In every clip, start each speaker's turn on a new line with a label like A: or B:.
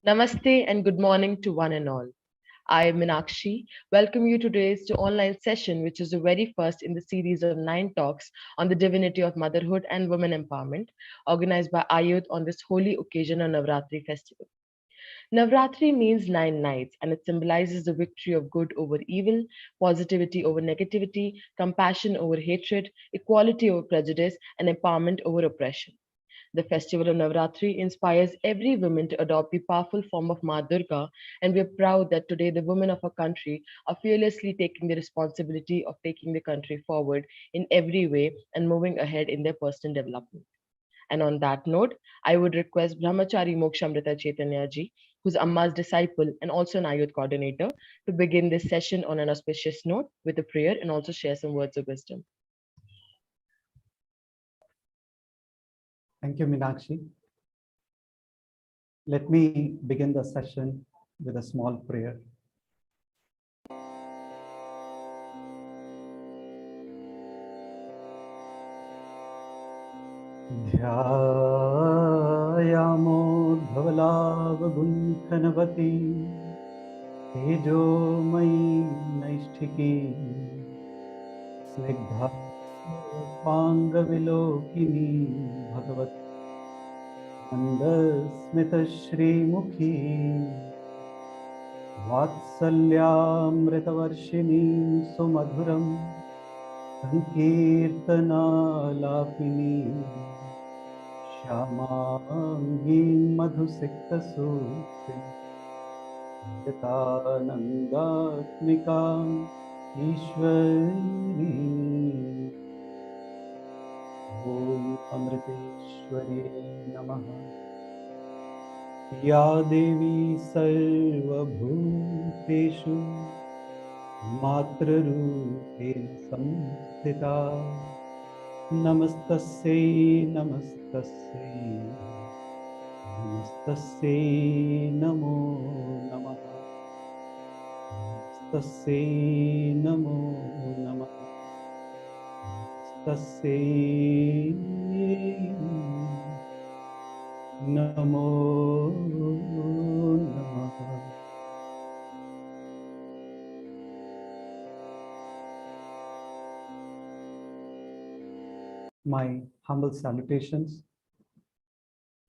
A: Namaste and good morning to one and all. I, Meenakshi, welcome you to today's online session, which is the very first in the series of 9 talks on the divinity of motherhood and women empowerment, organized by AYUDH on this holy occasion of Navratri Festival. Navratri means 9 nights, and it symbolizes the victory of good over evil, positivity over negativity, compassion over hatred, equality over prejudice, and empowerment over oppression. The festival of Navratri inspires every woman to adopt the powerful form of Maa Durga, and we are proud that today the women of our country are fearlessly taking the responsibility of taking the country forward in every way and moving ahead in their personal development. And on that note, I would request Brahmachari Mokshamrita Chaitanya ji, who's Amma's disciple and also an Ayudh coordinator, to begin this session on an auspicious note with a prayer and also share some words of wisdom.
B: Thank you, Meenakshi. Let me begin the session with a small prayer. Dhyayamodhavalavagunthanavati tejomai naisthiki snigdha pangavilokini bhagavat Andasmita Shrimukhi Vatsalyamritavarshini Sumadhuram Sankirtanalapini Shyamangi Madhusikta Sutri Yatanandatmikam Ishwari Om Amriteshwari Namaha Ya Devi Sarvabhuteshu Matrarupena Samstita Namastasya Namastasya Namastasya Namo Namaha Namastasya Namo Namaha Tasay Namo Namaha. My humble salutations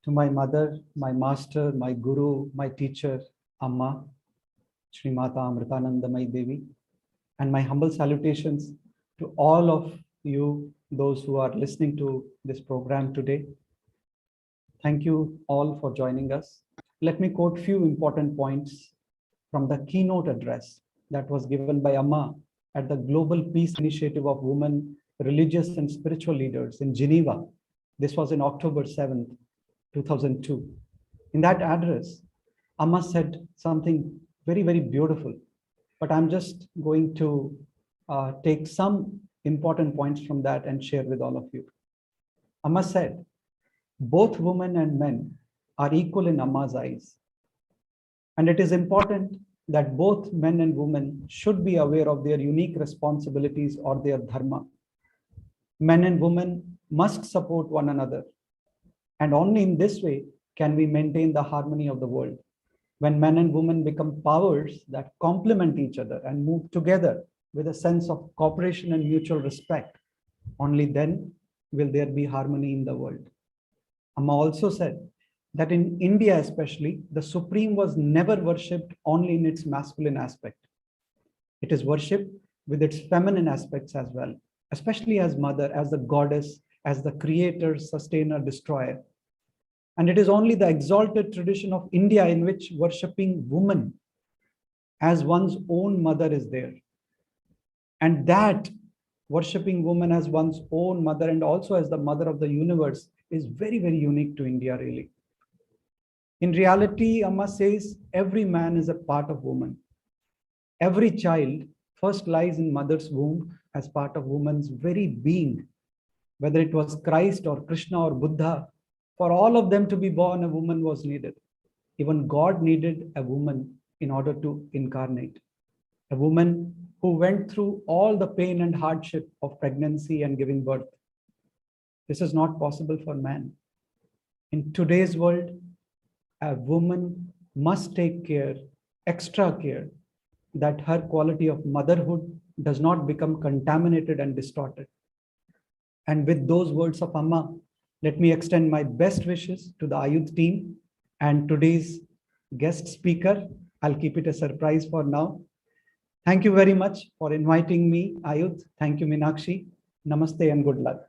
B: to my mother, my master, my guru, my teacher, Amma, Srimata Amritanandamayi Devi, and my humble salutations to all of you, those who are listening to this program today. Thank you all for joining us. Let me quote few important points from the keynote address that was given by Amma at the Global Peace Initiative of Women, Religious and Spiritual Leaders in Geneva. This was in October 7th, 2002. In that address, Amma said something very, very beautiful, but I'm just going to take some important points from that and share with all of you. Amma said, both women and men are equal in Amma's eyes. And it is important that both men and women should be aware of their unique responsibilities or their dharma. Men and women must support one another. And only in this way can we maintain the harmony of the world. When men and women become powers that complement each other and move together with a sense of cooperation and mutual respect, only then will there be harmony in the world. Amma also said that in India especially, the Supreme was never worshipped only in its masculine aspect. It is worshipped with its feminine aspects as well, especially as mother, as the goddess, as the creator, sustainer, destroyer. And it is only the exalted tradition of India in which worshipping woman as one's own mother is there. And that worshipping woman as one's own mother and also as the mother of the universe is very, very unique to India, really. In reality, Amma says every man is a part of woman. Every child first lies in mother's womb as part of woman's very being. Whether it was Christ or Krishna or Buddha, for all of them to be born, a woman was needed. Even God needed a woman in order to incarnate. A woman who went through all the pain and hardship of pregnancy and giving birth. This is not possible for man. In today's world, a woman must take care, extra care, that her quality of motherhood does not become contaminated and distorted. And with those words of Amma, let me extend my best wishes to the Ayudh team and today's guest speaker. I'll keep it a surprise for now. Thank you very much for inviting me, Ayudh. Thank you, Meenakshi. Namaste and good luck.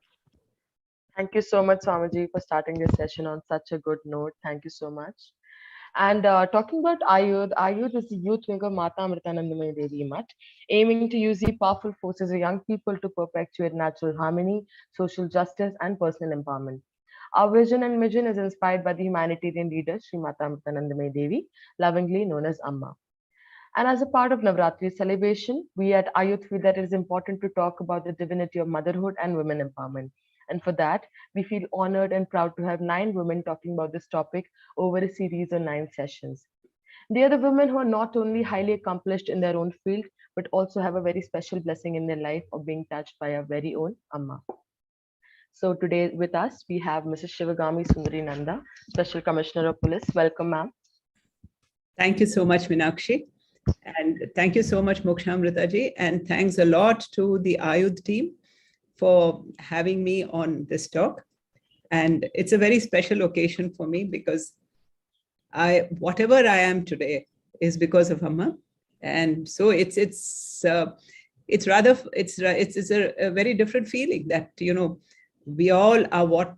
A: Thank you so much, Swamiji, for starting this session on such a good note. Thank you so much. And talking about Ayudh, Ayudh is the youth wing of Mata Amritanandamayi Devi Mutt, aiming to use the powerful forces of young people to perpetuate natural harmony, social justice, and personal empowerment. Our vision and mission is inspired by the humanitarian leader, Sri Mata Amritanandamayi Devi, lovingly known as Amma. And as a part of Navratri celebration, we at Ayudh feel that it is important to talk about the divinity of motherhood and women empowerment. And for that, we feel honored and proud to have 9 women talking about this topic over a series of 9 sessions. They are the women who are not only highly accomplished in their own field, but also have a very special blessing in their life of being touched by our very own Amma. So today with us, we have Mrs. Sivagami Sundari Nanda, Special Commissioner of Police. Welcome, ma'am.
C: Thank you so much, Meenakshi. And thank you so much, Mokshamrita ji. And thanks a lot to the Ayudh team for having me on this talk. And it's a very special occasion for me because whatever I am today is because of Amma. And so it's a very different feeling that, you know, we all are what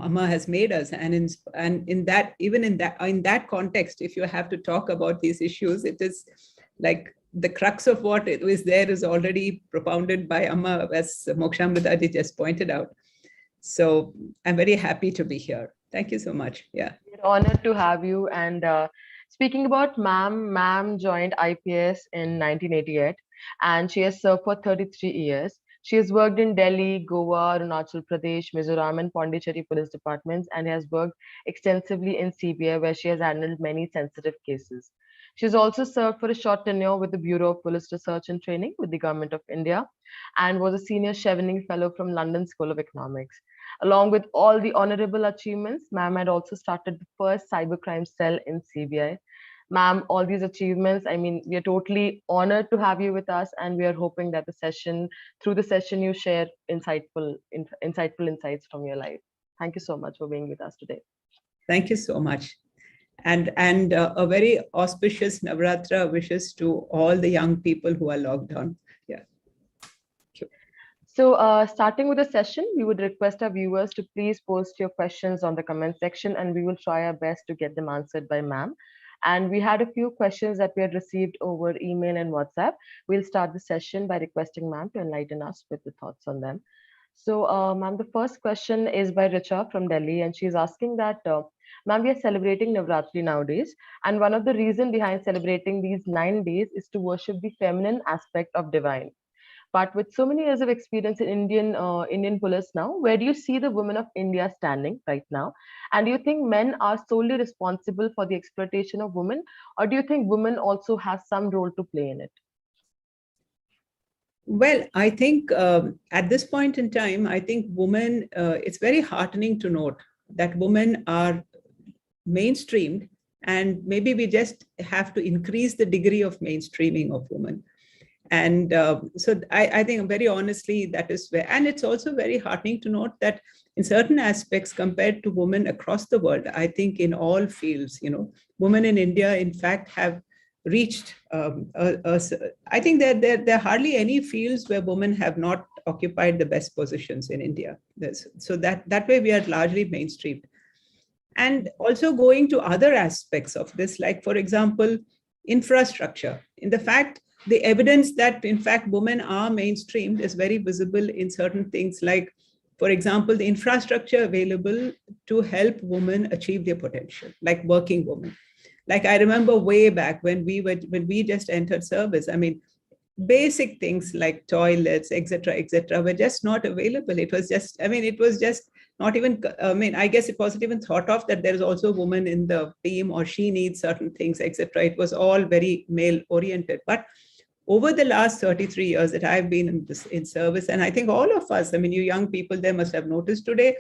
C: Amma has made us, and in that context, if you have to talk about these issues, it is like the crux of what it was there is already propounded by Amma, as Mokshamrita ji just pointed out. So I'm very happy to be here. Thank you so much. Yeah,
A: we're honored to have you. And speaking about ma'am joined IPS in 1988, and she has served for 33 years. She has worked in Delhi, Goa, Arunachal Pradesh, Mizoram, and Pondicherry police departments, and has worked extensively in CBI, where she has handled many sensitive cases. She has also served for a short tenure with the Bureau of Police Research and Training with the Government of India, and was a senior Chevening Fellow from London School of Economics. Along with all the honorable achievements, ma'am had also started the first cybercrime cell in CBI. Ma'am, all these achievements, I mean, we are totally honored to have you with us, and we are hoping that through the session, you share insightful insights from your life. Thank you so much for being with us today.
C: Thank you so much. And a very auspicious Navratra wishes to all the young people who are logged on. Yeah.
A: So starting with the session, we would request our viewers to please post your questions on the comment section, and we will try our best to get them answered by ma'am. And we had a few questions that we had received over email and WhatsApp. We'll start the session by requesting ma'am to enlighten us with the thoughts on them. So ma'am, the first question is by Richa from Delhi, and she's asking that, ma'am, we are celebrating Navratri nowadays, and one of the reasons behind celebrating these 9 days is to worship the feminine aspect of divine. But with so many years of experience in Indian police now, where do you see the women of India standing right now? And do you think men are solely responsible for the exploitation of women, or do you think women also have some role to play in it?
C: Well, I think at this point in time, I think women, it's very heartening to note that women are mainstreamed, and maybe we just have to increase the degree of mainstreaming of women. And so I think very honestly, that is where, and it's also very heartening to note that in certain aspects compared to women across the world, I think in all fields, you know, women in India, in fact, have reached, I think there are hardly any fields where women have not occupied the best positions in India. So that way we are largely mainstreamed. And also going to other aspects of this, like, for example, infrastructure. In the fact, the evidence that, in fact, women are mainstreamed is very visible in certain things, like, for example, the infrastructure available to help women achieve their potential, like working women. Like, I remember way back when we just entered service, I mean, basic things like toilets, etc., were just not available. It was just, I mean, it was just not even, I mean, I guess it wasn't even thought of that there is also a woman in the team, or she needs certain things, etc. It was all very male oriented. But over the last 33 years that I've been in service, and I think all of us, I mean, you young people there must have noticed today,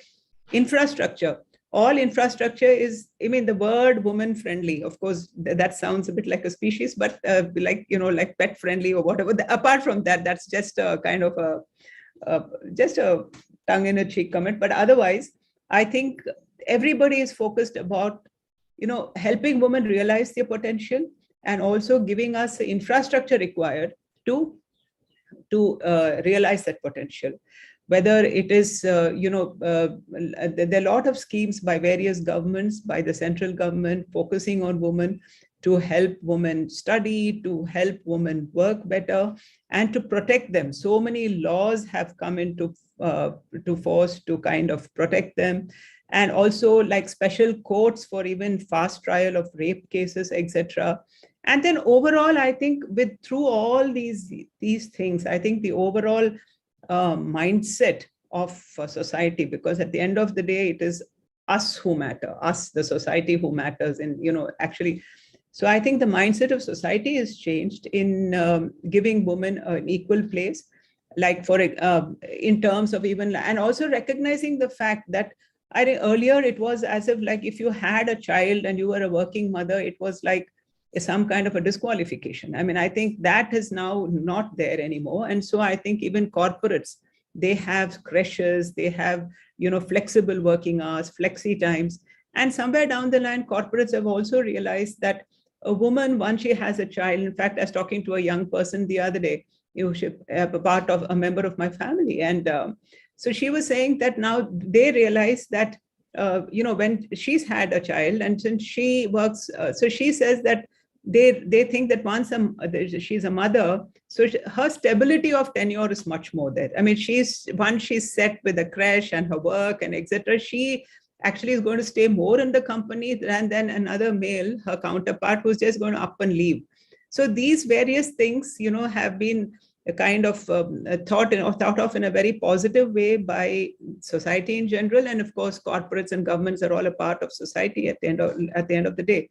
C: infrastructure, all infrastructure is, I mean, the word woman friendly, of course, that sounds a bit like a species, but like, like pet friendly or whatever. Apart from that, that's just a kind of just a tongue in a cheek comment. But otherwise, I think everybody is focused about, helping women realize their potential and also giving us the infrastructure required to realize that potential. Whether it is, there are a lot of schemes by various governments, by the central government, focusing on women to help women study, to help women work better, and to protect them. So many laws have come into to force to kind of protect them. And also like special courts for even fast trial of rape cases, etc. And then overall, I think through all these things, I think the overall mindset of society, because at the end of the day, it is us who matter, us, the society who matters. And, actually, so I think the mindset of society has changed in giving women an equal place, like in terms of even, and also recognizing the fact that I think earlier it was as if like if you had a child and you were a working mother, it was like some kind of a disqualification. I mean, I think that is now not there anymore. And so I think even corporates, they have creches, they have, flexible working hours, flexi times. And somewhere down the line, corporates have also realized that a woman, once she has a child, in fact, I was talking to a young person the other day, she a part of a member of my family. And so she was saying that now they realize that, when she's had a child and since she works, so she says that they think that once she's a mother, so her stability of tenure is much more there. I mean, once she's set with a creche and her work and etc., she actually is going to stay more in the company than another male, her counterpart, who's just going to up and leave. So these various things, have been a kind of thought of in a very positive way by society in general. And of course, corporates and governments are all a part of society at the end of the day.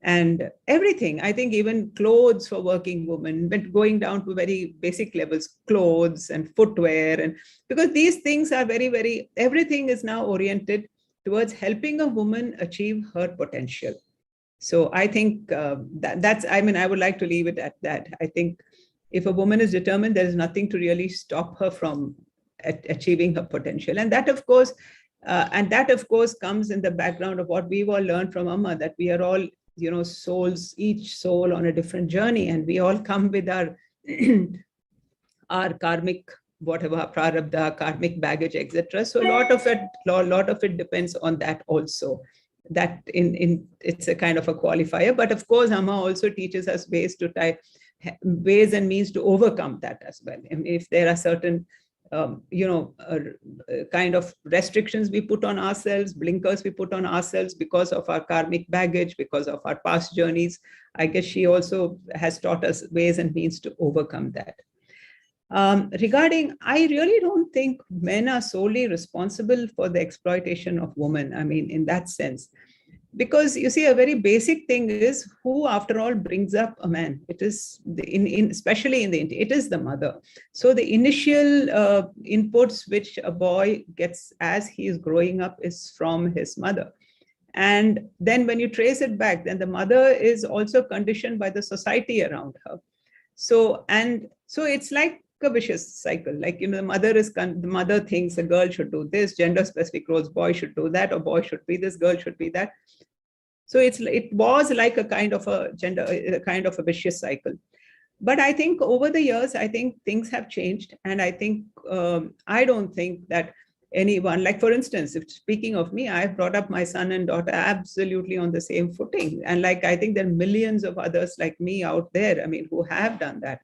C: And everything, I think even clothes for working women, but going down to very basic levels, clothes and footwear, and because these things are very, very, everything is now oriented towards helping a woman achieve her potential. So I think that's, I mean, I would like to leave it at that. I think if a woman is determined, there is nothing to really stop her from achieving her potential. And that, of course, comes in the background of what we've all learned from Amma, that we are all, souls, each soul on a different journey. And we all come with our, our karmic, whatever, prarabdha, karmic baggage, etc. So a lot of it depends on that also. That it's a kind of a qualifier. But of course, Amma also teaches us ways and means to overcome that as well. And if there are certain, kind of restrictions we put on ourselves, blinkers we put on ourselves because of our karmic baggage, because of our past journeys, I guess she also has taught us ways and means to overcome that. Regarding, I really don't think men are solely responsible for the exploitation of women. I mean, in that sense, because you see, a very basic thing is who, after all, brings up a man. It is especially in the it is the mother. So the initial inputs which a boy gets as he is growing up is from his mother. And then when you trace it back, then the mother is also conditioned by the society around her. So it's like a vicious cycle. Like, the mother thinks a girl should do this, gender specific roles, boy should do that, or boy should be this, girl should be that. So it was like a kind of a vicious cycle. But I think over the years, I think things have changed. And I think, I don't think that anyone, like for instance, if speaking of me, I've brought up my son and daughter absolutely on the same footing. And like, I think there are millions of others like me out there, I mean, who have done that.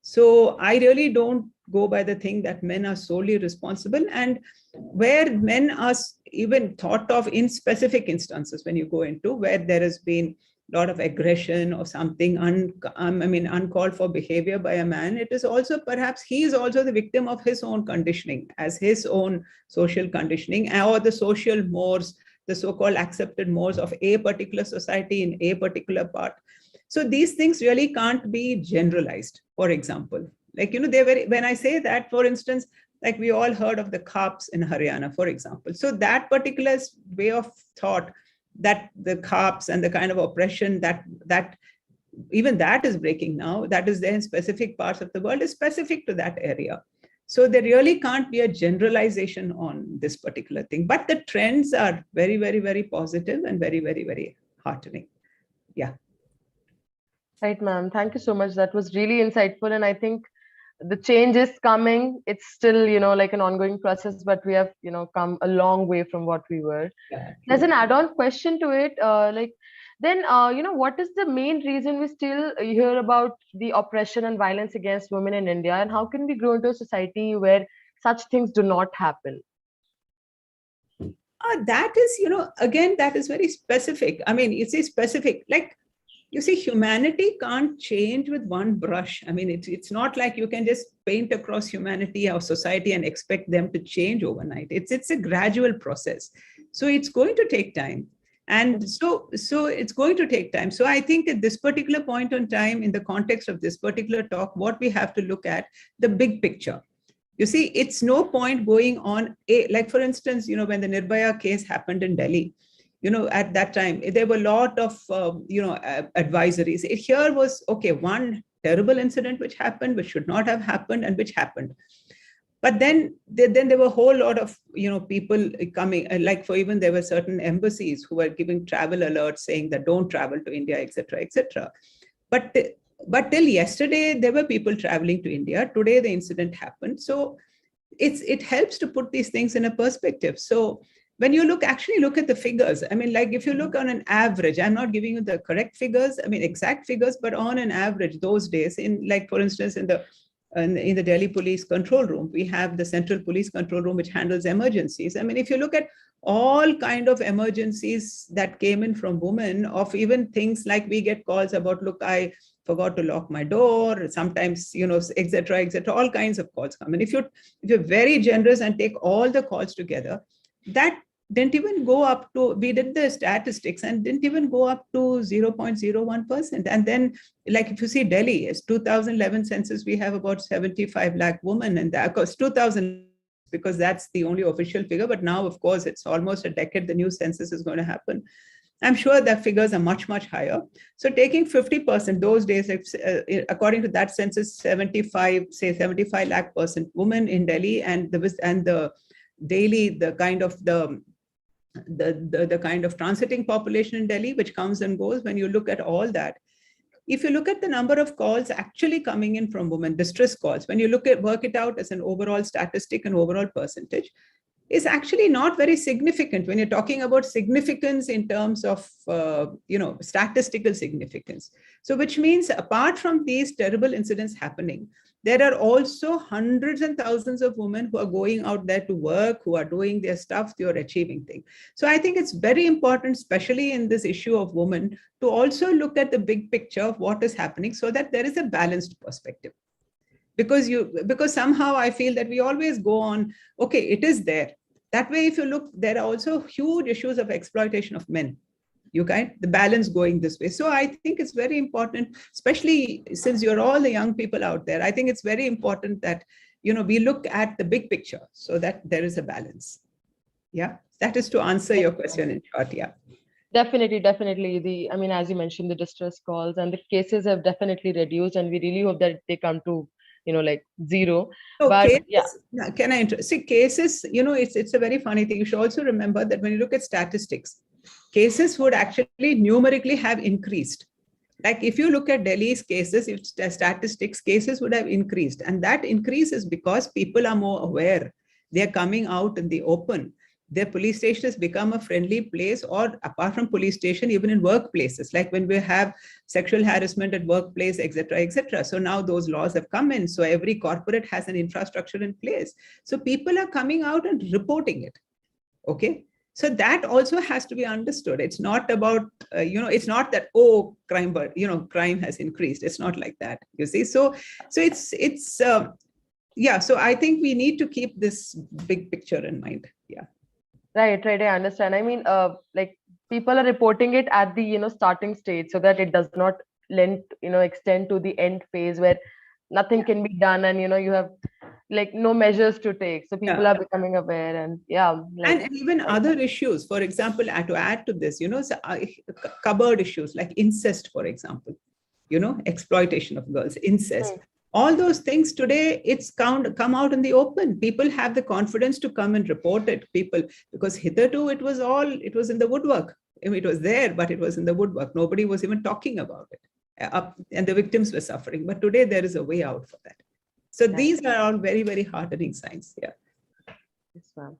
C: So I really don't go by the thing that men are solely responsible, and where men are even thought of in specific instances, when you go into where there has been a lot of aggression or something, uncalled for behavior by a man, it is also perhaps he is also the victim of his own conditioning, as his own social conditioning, or the social mores, the so-called accepted mores of a particular society in a particular part. So these things really can't be generalized. For example, like, when I say that, for instance, Like we all heard of the Khaps in Haryana, for example. So that particular way of thought, that the Khaps and the kind of oppression that even that is breaking now, that is there in specific parts of the world, is specific to that area. So there really can't be a generalization on this particular thing. But the trends are very, very, very positive and very, very, very heartening. Yeah.
A: Right, ma'am. Thank you so much. That was really insightful. And I think the change is coming. It's still, like an ongoing process, but we have, come a long way from what we were.
C: Yeah.
A: As an add-on question to it, what is the main reason we still hear about the oppression and violence against women in India, and how can we grow into a society where such things do not happen?
C: That is, again, that is very specific. I mean, it's a specific, like, you see, humanity can't change with one brush. I mean, it's not like you can just paint across humanity or society and expect them to change overnight. It's a gradual process. So it's going to take time. And so it's going to take time. So I think at this particular point in time, in the context of this particular talk, what we have to look at, the big picture. You see, it's no point going on, like for instance, when the Nirbhaya case happened in Delhi, at that time, there were a lot of, advisories. Here was, okay, one terrible incident which happened, which should not have happened and which happened. But then there were a whole lot of, people coming, like for even there were certain embassies who were giving travel alerts saying that don't travel to India, etc., etc. But till yesterday, there were people traveling to India. Today, the incident happened. So it helps to put these things in a perspective. So when you actually look at the figures, I mean, like if you look on an average, I'm not giving you the correct figures, I mean, exact figures, but on an average, those days, like for instance, in the Delhi Police Control Room, we have the Central Police Control Room, which handles emergencies. I mean, if you look at all kind of emergencies that came in from women, of even things like we get calls about, look, I forgot to lock my door, sometimes, etc., etc., all kinds of calls come in. If you're very generous and take all the calls together, that didn't even go up to, we did the statistics and didn't even go up to 0.01%. And then, like if you see Delhi, it's 2011 census, we have about 75 lakh women, and that, of course, 2000, because that's the only official figure. But now, of course, it's almost a decade, the new census is going to happen. I'm sure that figures are much, much higher. So taking 50%, those days, according to that census, 75 lakh % women in Delhi, and the daily, the kind of transiting population in Delhi, which comes and goes. When you look at all that, if you look at the number of calls actually coming in from women, distress calls, when you work it out as an overall statistic and overall percentage, is actually not very significant when you're talking about significance in terms of, statistical significance. So which means apart from these terrible incidents happening, there are also hundreds and thousands of women who are going out there to work, who are doing their stuff, they are achieving things. So I think it's very important, especially in this issue of women, to also look at the big picture of what is happening so that there is a balanced perspective. Because somehow I feel that we always go on, okay, it is there. That way, if you look, there are also huge issues of exploitation of men. The balance going this way. So I think it's very important, especially since you're all the young people out there, I think it's very important that, we look at the big picture so that there is a balance. Yeah, that is to answer your question in short. Yeah.
A: Definitely. As you mentioned, the distress calls and the cases have definitely reduced, and we really hope that they come to, like zero.
C: So
A: but
C: cases,
A: yeah.
C: Can I see cases, it's a very funny thing. You should also remember that when you look at statistics, cases would actually numerically have increased. Like if you look at Delhi's cases, statistics, cases would have increased. And that increase is because people are more aware. They're coming out in the open. Their police station has become a friendly place, or apart from police station, even in workplaces, like when we have sexual harassment at workplace, etc., etc. So now those laws have come in. So every corporate has an infrastructure in place. So people are coming out and reporting it. Okay. So that also has to be understood. It's not about, it's not that, oh, crime has increased. It's not like that, you see. So I think we need to keep this big picture in mind. Yeah.
A: Right. I understand. I mean, like people are reporting it at the, starting stage so that it does not extend to the end phase where nothing can be done. And, you have like no measures to take. So people
C: Yeah.
A: are becoming aware, and yeah, like
C: And even other issues, for example, to add to this, cupboard issues like incest, for example, exploitation of girls, incest.
A: Hmm.
C: All those things today, it's come out in the open. People have the confidence to come and report it. Because hitherto it was in the woodwork. I mean, it was there, but it was in the woodwork. Nobody was even talking about it. And the victims were suffering. But today there is a way out for that. So these are all very, very heartening signs. Yeah.
A: Yes, ma'am.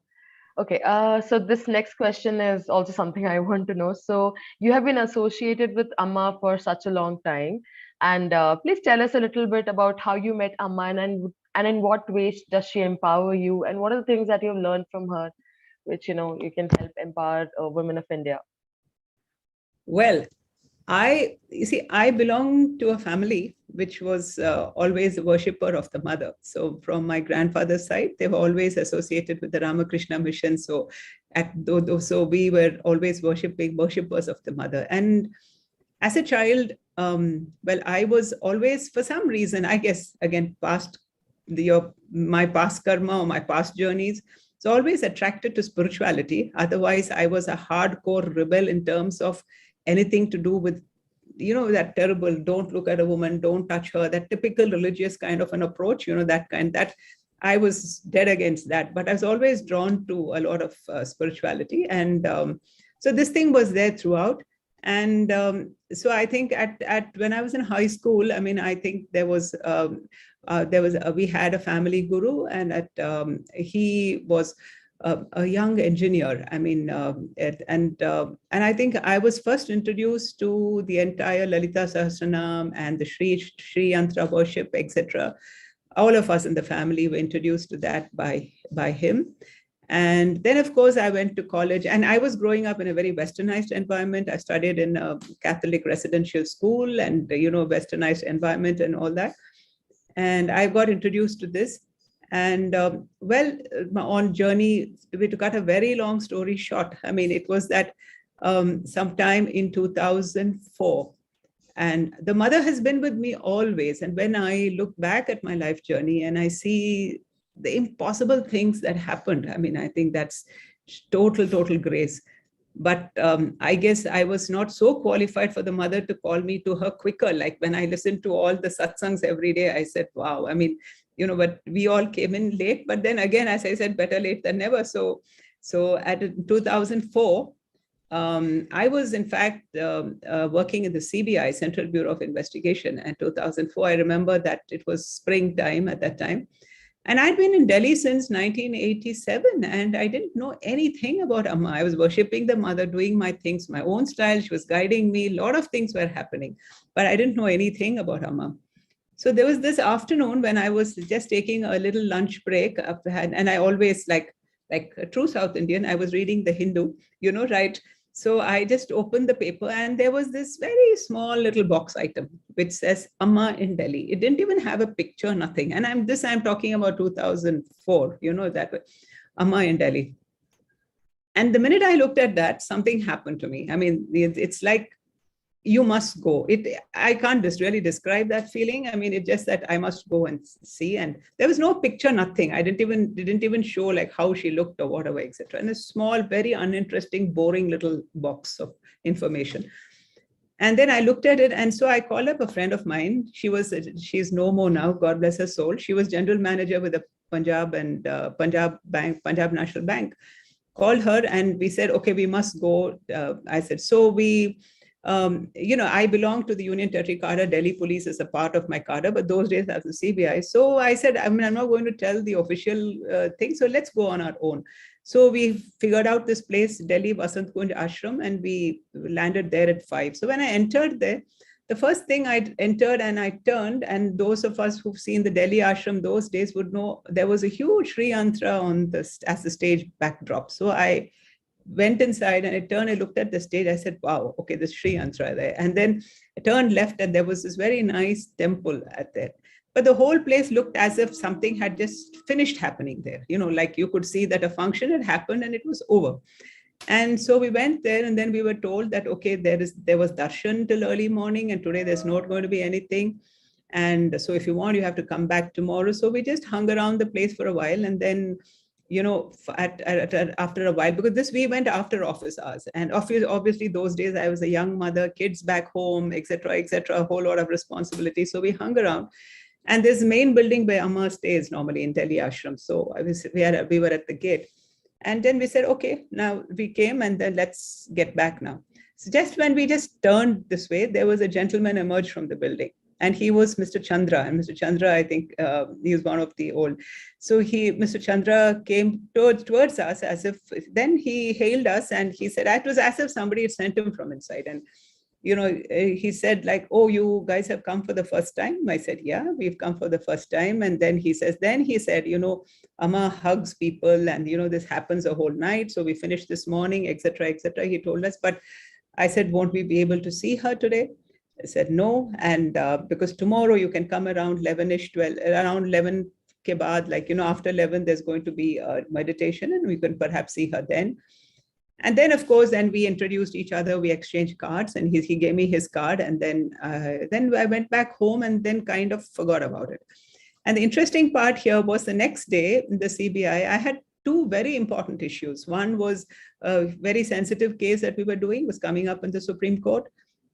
A: Okay, so this next question is also something I want to know. So you have been associated with Amma for such a long time, and please tell us a little bit about how you met Amma, and in what ways does she empower you, and what are the things that you've learned from her, which you can help empower women of India.
C: Well, I belong to a family which was always a worshipper of the mother. So from my grandfather's side, they were always associated with the Ramakrishna mission. So so we were always worshippers of the mother. And as a child, well, I was always, for some reason, I guess, again, my past karma or my past journeys, so always attracted to spirituality. Otherwise, I was a hardcore rebel in terms of anything to do with, that terrible, don't look at a woman, don't touch her, that typical religious kind of an approach, that I was dead against that. But I was always drawn to a lot of spirituality. And so this thing was there throughout. And so I think at when I was in high school, I mean, I think we had a family guru, and he was a young engineer. I mean, and I think I was first introduced to the entire Lalita Sahasranam and the Sri Yantra worship, etc. All of us in the family were introduced to that by him. And then, of course, I went to college, and I was growing up in a very westernized environment. I studied in a Catholic residential school and, westernized environment and all that. And I got introduced to this. And my own journey, to cut a very long story short, I mean, it was that sometime in 2004. And the mother has been with me always. And when I look back at my life journey and I see the impossible things that happened, I mean, I think that's total grace. But I guess I was not so qualified for the mother to call me to her quicker. Like when I listened to all the satsangs every day, I said, wow, I mean, but we all came in late. But then again, as I said, better late than never. So at 2004, I was, in fact, working in the CBI, Central Bureau of Investigation. And 2004, I remember that it was springtime at that time. And I'd been in Delhi since 1987, and I didn't know anything about Amma. I was worshipping the mother, doing my things, my own style. She was guiding me. A lot of things were happening, but I didn't know anything about Amma. So there was this afternoon when I was just taking a little lunch break, and I always, like a true South Indian, I was reading the Hindu, right? So I just opened the paper, and there was this very small little box item which says Amma in Delhi. It didn't even have a picture, nothing. And I'm talking about 2004, that way, Amma in Delhi. And the minute I looked at that, something happened to me. I mean, it's like, you must go. I can't just really describe that feeling. I mean, it's just that I must go and see. And there was no picture, nothing. I didn't even show like how she looked or whatever, etc. And a small, very uninteresting, boring little box of information. And then I looked at it, and so I called up a friend of mine. She's no more now, God bless her soul. She was general manager with the Punjab National Bank. Called her, and we said, okay, we must go. I said, so we. I belong to the Union Territory cadre. Delhi Police is a part of my cadre, but those days I was the CBI. So I said, I'm not going to tell the official thing, so let's go on our own. So we figured out this place, Delhi Vasant Kunj Ashram, and we landed there at 5. So when I entered there, the first thing I entered and I turned, and those of us who've seen the Delhi ashram those days would know there was a huge Sri Yantra as the stage backdrop. So I went inside and I turned and looked at the stage. I said, wow, okay, there's Sri Yantra there. And then I turned left and there was this very nice temple at there. But the whole place looked as if something had just finished happening there. Like you could see that a function had happened and it was over. And so we went there, and then we were told that, okay, there was darshan till early morning, and today there's not going to be anything. And so if you want, you have to come back tomorrow. So we just hung around the place for a while. And then, you know, after a while, because we went after office hours. And obviously those days I was a young mother, kids back home, etc., a whole lot of responsibility. So we hung around. And this main building where Amma stays normally in Delhi Ashram. So we were at the gate. And then we said, okay, now we came and then let's get back now. So just when we just turned this way, there was a gentleman emerged from the building. And he was Mr. Chandra. And Mr. Chandra, I think he was one of the old. So Mr. Chandra came towards us as if, then he hailed us and he said, it was as if somebody had sent him from inside. And, you know, he said like, oh, you guys have come for the first time? I said, yeah, we've come for the first time. And then he said, you know, Amma hugs people and, you know, this happens a whole night. So we finished this morning, etc., etc. He told us, but I said, won't we be able to see her today? I said, no. And because tomorrow you can come around 11-ish, 12, around 11 ke baad, like, you know, after 11, there's going to be a meditation and we can perhaps see her then. And then, of course, then we introduced each other, we exchanged cards and he gave me his card. And then I went back home and then kind of forgot about it. And the interesting part here was the next day in the CBI, I had two very important issues. One was a very sensitive case that we were doing, was coming up in the Supreme Court.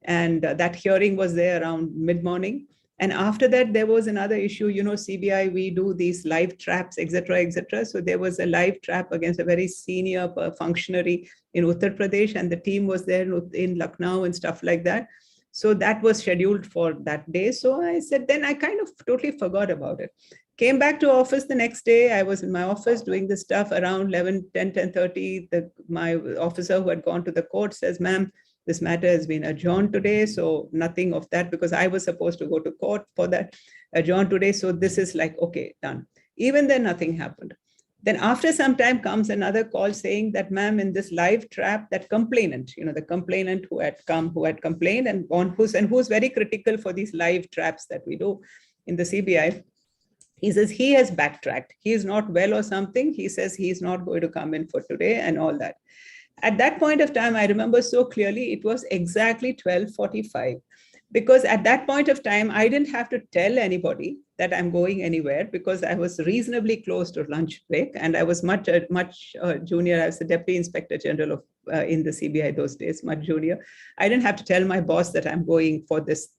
C: And that hearing was there around mid-morning. And after that, there was another issue, you know, CBI, we do these live traps, etc., etc. So there was a live trap against a very senior functionary in Uttar Pradesh, and the team was there in Lucknow and stuff like that. So that was scheduled for that day. So I said, then I kind of totally forgot about it. Came back to office the next day. I was in my office doing this stuff around 10:30. My officer who had gone to the court says, ma'am, this matter has been adjourned today. So nothing of that, because I was supposed to go to court for that, adjourned today. So this is like, okay, done. Even then, nothing happened. Then after some time comes another call saying that, ma'am, in this live trap, that complainant, you know, the complainant who had complained and who's very critical for these live traps that we do in the CBI. He says he has backtracked. He is not well or something. He says he's not going to come in for today and all that. At that point of time, I remember so clearly, it was exactly 12:45. Because at that point of time, I didn't have to tell anybody that I'm going anywhere because I was reasonably close to lunch break and I was much junior. I was the Deputy Inspector General of in the CBI those days, much junior. I didn't have to tell my boss that I'm going for this.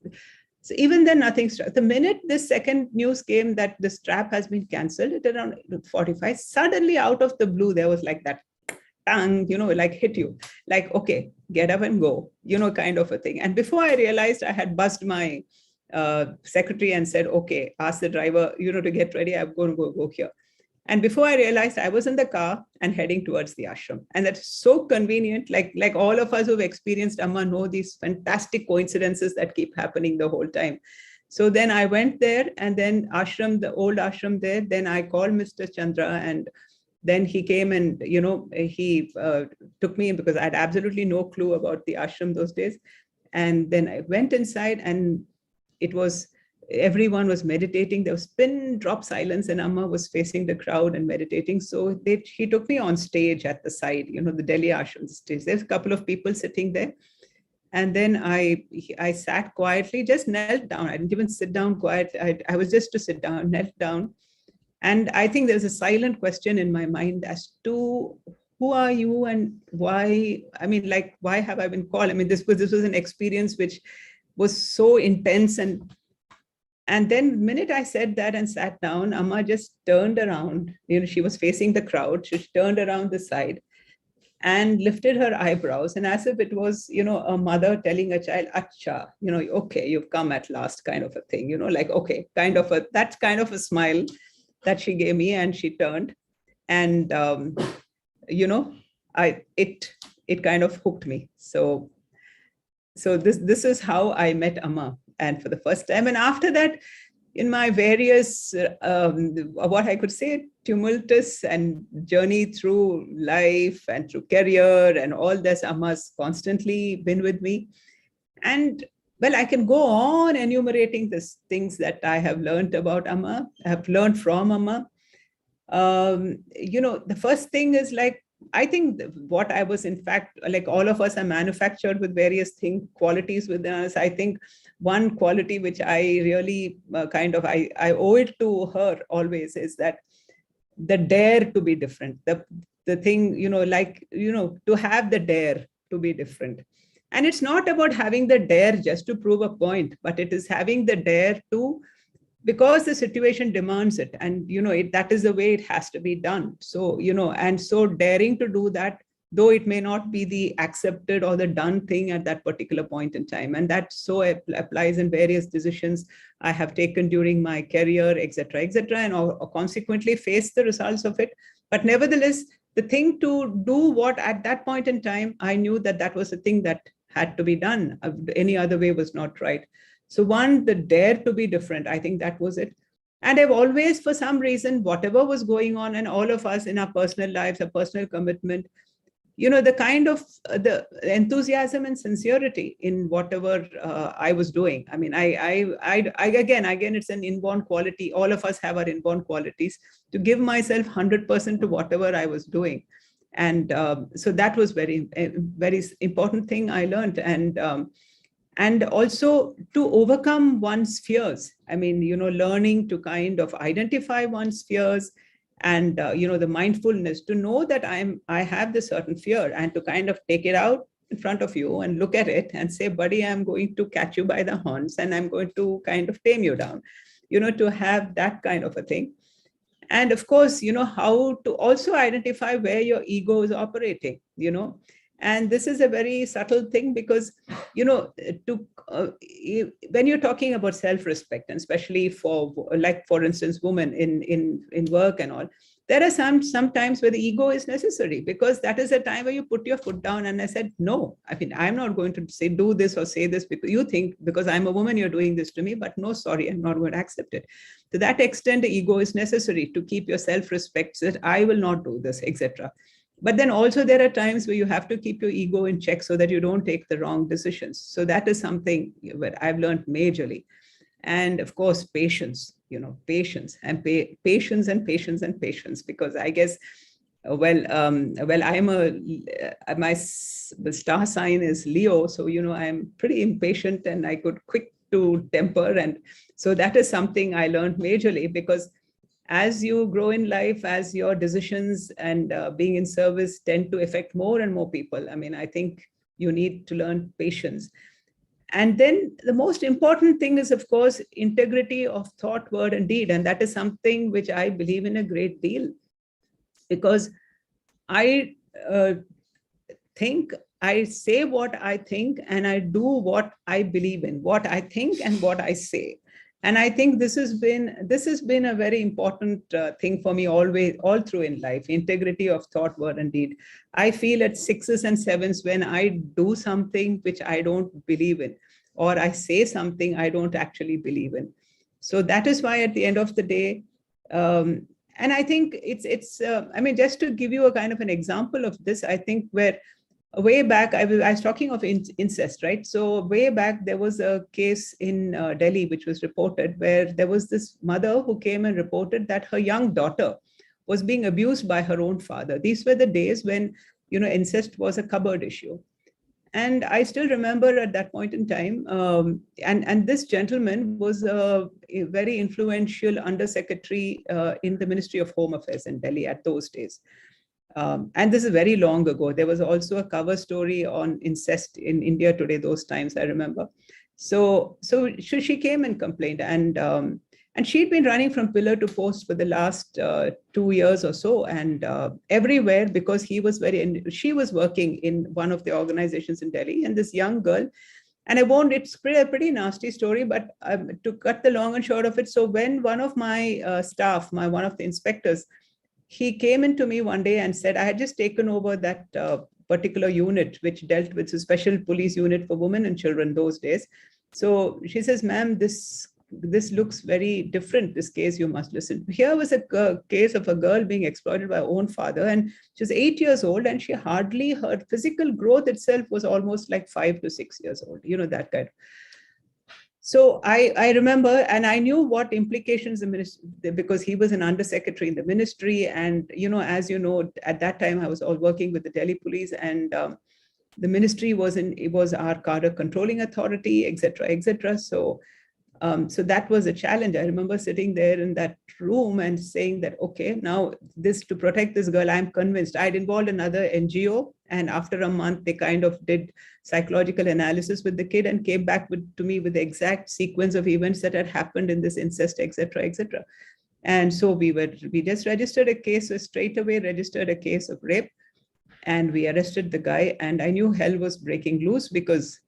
C: So even then, nothing struck. The minute this second news came that this trap has been cancelled at around 45, suddenly out of the blue, there was like that tongue, you know, like hit you, like, okay, get up and go, you know, kind of a thing. And before I realized, I had buzzed my secretary and said, okay, ask the driver, you know, to get ready. I'm going to go here. And before I realized, I was in the car and heading towards the ashram. And that's so convenient. Like all of us who've experienced Amma know these fantastic coincidences that keep happening the whole time. So then I went there and then ashram, the old ashram there, then I called Mr. Chandra and then he came and, you know, he took me in because I had absolutely no clue about the ashram those days. And then I went inside and it was, everyone was meditating. There was pin drop silence and Amma was facing the crowd and meditating. So he took me on stage at the side, you know, the Delhi ashram stage. There's a couple of people sitting there. And then I sat quietly, just knelt down. I didn't even sit down quietly. I was just to sit down, knelt down. And I think there's a silent question in my mind as to who are you and why, I mean, like, why have I been called? I mean, this was an experience which was so intense. And then the minute I said that and sat down, Amma just turned around, you know, she was facing the crowd. She turned around the side and lifted her eyebrows. And as if it was, you know, a mother telling a child, acha, you know, okay, you've come at last kind of a thing, you know, like, okay, that's kind of a smile that she gave me, and she turned and, you know, it kind of hooked me. So this is how I met Amma, and for the first time. And after that, in my various, what I could say, tumultuous and journey through life and through career and all this, Amma's constantly been with me. And well, I can go on enumerating the things that I have learned about Amma, I have learned from Amma. You know, the first thing is like I think what I was, in fact, like all of us are manufactured with various qualities within us. I think one quality which I really I owe it to her always is that the dare to be different, the thing, to have the dare to be different. And it's not about having the dare just to prove a point, but it is having the dare to, because the situation demands it, and that is the way it has to be done. So and so daring to do that, though it may not be the accepted or the done thing at that particular point in time. And that so applies in various decisions I have taken during my career, etc., etc., and or consequently face the results of it. But nevertheless, the thing to do what at that point in time, I knew that that was the thing that had to be done. Any other way was not right. So one, the dare to be different, I think that was it. And I've always, for some reason, whatever was going on, and all of us in our personal lives, our personal commitment, the kind of the enthusiasm and sincerity in whatever I was doing. I mean, again, it's an inborn quality. All of us have our inborn qualities, to give myself 100% to whatever I was doing. And so that was very important thing I learned. And also to overcome one's fears. I mean, learning to kind of identify one's fears, and the mindfulness to know that I have this certain fear, and to kind of take it out in front of you and look at it and say, buddy, I'm going to catch you by the horns, and I'm going to kind of tame you down, to have that kind of a thing. And of course, how to also identify where your ego is operating, and this is a very subtle thing, because when you're talking about self-respect, and especially for instance, women in work and all, there are some times where the ego is necessary, because that is a time where you put your foot down. And I said, no, I mean, I'm not going to say do this or say this because you think because I'm a woman you're doing this to me, but no, sorry, I'm not going to accept it. To that extent, the ego is necessary to keep your self-respect, that I will not do this, etc. But then also there are times where you have to keep your ego in check so that you don't take the wrong decisions. So that is something that I've learned majorly. And of course, patience, patience and patience and patience and patience, because I guess, I'm my star sign is Leo. So, I'm pretty impatient and I could quick to temper. And so that is something I learned majorly, because as you grow in life, as your decisions and being in service tend to affect more and more people, I mean, I think you need to learn patience. And then the most important thing is, of course, integrity of thought, word, and deed. And that is something which I believe in a great deal, because I think I say what I think, and I do what I believe in, what I think and what I say. And I think this has been a very important thing for me always, all through in life, integrity of thought, word, and deed. I feel at 6s and 7s, when I do something which I don't believe in, or I say something I don't actually believe in. So that is why at the end of the day, and I think it's I mean, just to give you a kind of an example of this, I think where way back, I was talking of incest, right? So way back, there was a case in Delhi, which was reported, where there was this mother who came and reported that her young daughter was being abused by her own father. These were the days when, incest was a cupboard issue. And I still remember at that point in time, and this gentleman was a very influential undersecretary in the Ministry of Home Affairs in Delhi at those days. And this is very long ago. There was also a cover story on incest in India Today those times, I remember. So she came and complained, and she'd been running from pillar to post for the last 2 years or so, and everywhere, because she was working in one of the organizations in Delhi, and this young girl, and it's a pretty nasty story, but to cut the long and short of it, so when one of my staff, one of the inspectors, he came into me one day and said, I had just taken over that particular unit, which dealt with a special police unit for women and children those days. So she says, ma'am, this looks very different, this case, you must listen. Here was a case of a girl being exploited by her own father, and she was 8 years old, and her physical growth itself was almost like 5 to 6 years old, that kind. So I remember, and I knew what implications the ministry, because he was an undersecretary in the ministry. And, as you know, at that time, I was all working with the Delhi police, and the ministry it was our cadre controlling authority, et cetera, et cetera. So that was a challenge. I remember sitting there in that room and saying that, okay, now to protect this girl, I'm convinced. I'd involved another NGO, and after a month, they kind of did psychological analysis with the kid and came back to me with the exact sequence of events that had happened in this incest, et cetera, et cetera. And so we just registered a case, so straight away registered a case of rape, and we arrested the guy. And I knew hell was breaking loose because,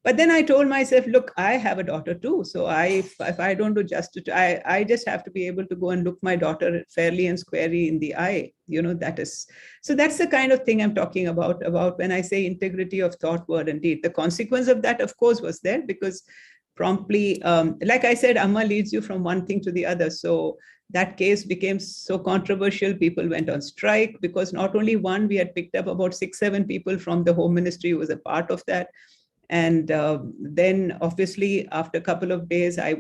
C: but then I told myself, look, I have a daughter too. So if I don't do justice, I just have to be able to go and look my daughter fairly and squarely in the eye. So that's the kind of thing I'm talking about when I say integrity of thought, word, and deed. The consequence of that, of course, was there, because promptly, like I said, Amma leads you from one thing to the other. So that case became so controversial. People went on strike because not only one, we had picked up about 6-7 people from the Home Ministry who was a part of that. And then obviously after a couple of days, I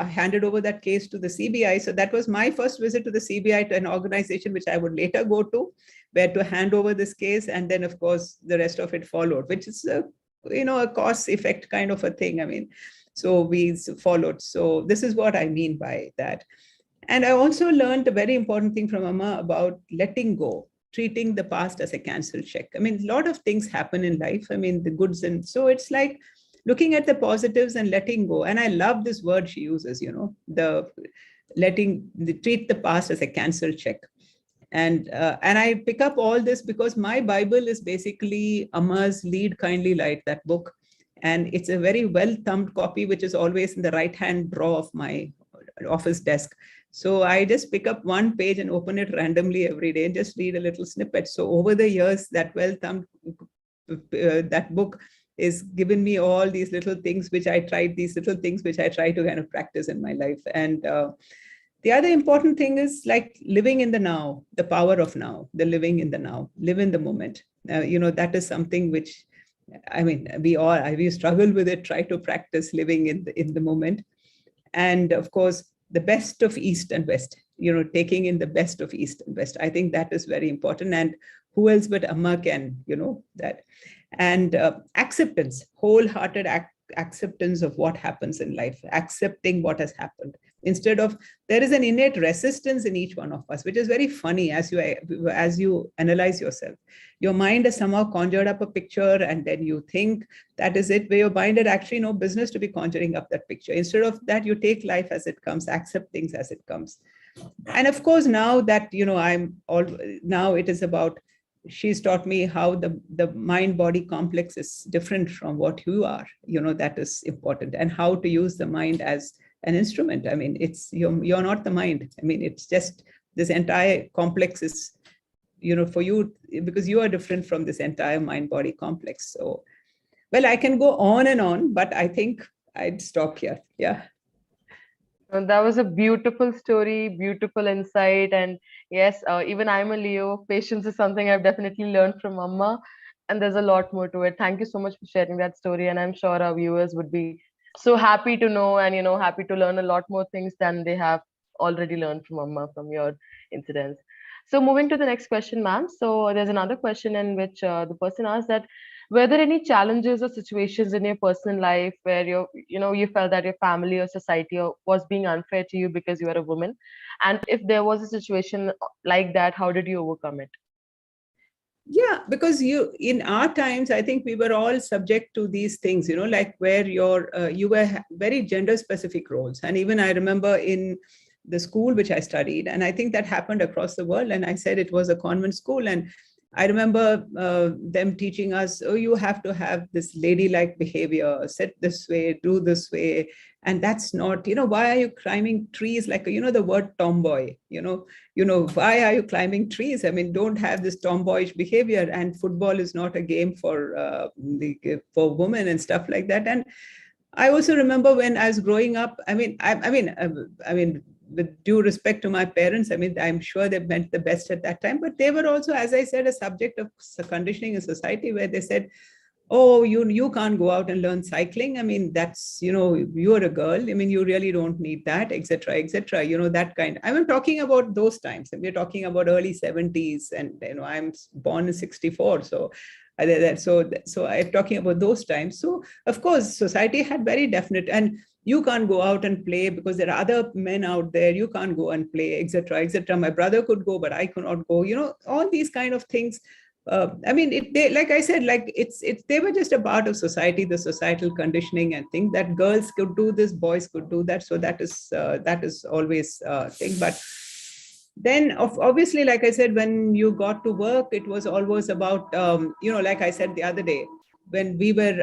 C: handed over that case to the CBI. So that was my first visit to the CBI, to an organization which I would later go to, where to hand over this case. And then of course, the rest of it followed, which is a cause effect kind of a thing. So we followed. So this is what I mean by that. And I also learned a very important thing from Amma about letting go, treating the past as a cancelled check. I mean, a lot of things happen in life. I mean, the goods. And so it's like looking at the positives and letting go. And I love this word she uses, treat the past as a cancelled check. And I pick up all this because my Bible is basically Amma's Lead Kindly Light, that book. And it's a very well thumbed copy, which is always in the right-hand drawer of my office desk. So I just pick up one page and open it randomly every day and just read a little snippet. So over the years, that well-thumbed, that book is given me all these little things which I try to kind of practice in my life. And the other important thing is like living in the now, the power of now, the living in the now, live in the moment. That is something which, we struggle with it, try to practice living in the moment. And of course, the best of East and West, taking in the best of East and West. I think that is very important. And who else but Amma can, that. And acceptance, wholehearted acceptance of what happens in life, accepting what has happened. Instead of, there is an innate resistance in each one of us, which is very funny as you analyze yourself. Your mind has somehow conjured up a picture, and then you think that is it, where your mind had actually no business to be conjuring up that picture. Instead of that, you take life as it comes, accept things as it comes. And of course, now that, now it is about, she's taught me how the mind-body complex is different from what you are, that is important, and how to use the mind as an instrument. I mean, you're not the mind. I mean, it's just this entire complex is, for you, because you are different from this entire mind-body complex. So, well, I can go on and on, but I think I'd stop here. Yeah.
A: That was a beautiful story, beautiful insight. And yes, even I'm a Leo. Patience is something I've definitely learned from Amma. And there's a lot more to it. Thank you so much for sharing that story. And I'm sure our viewers would be so happy to know and, happy to learn a lot more things than they have already learned from Amma, from your incidents. So moving to the next question, ma'am. So there's another question in which the person asked that, were there any challenges or situations in your personal life where you felt that your family or society was being unfair to you because you are a woman? And if there was a situation like that, how did you overcome it?
C: Yeah, because in our times, I think we were all subject to these things, like where you were very gender specific roles. And even I remember in the school which I studied, and I think that happened across the world. And I said it was a convent school. And I remember them teaching us, oh, you have to have this ladylike behavior, sit this way, do this way. And that's not, why are you climbing trees? Like, the word tomboy, why are you climbing trees? I mean, don't have this tomboyish behavior. And football is not a game for women and stuff like that. And I also remember when I was growing up, I mean, with due respect to my parents, I mean, I'm sure they meant the best at that time, but they were also, as I said, a subject of conditioning in society where they said, oh, you can't go out and learn cycling. I mean, that's, you're a girl. I mean, you really don't need that, etc., etc. That kind. I'm talking about those times. And we're talking about early 70s, and I'm born in 64. So I'm talking about those times. So of course, society had very definite, and you can't go out and play because there are other men out there. You can't go and play, etc., etc. My brother could go, but I could not go. All these kind of things. I mean, like I said, like they were just a part of society, the societal conditioning and thing that girls could do this, boys could do that. So that is always a thing. But then obviously, like I said, when you got to work, it was always about, like I said the other day, when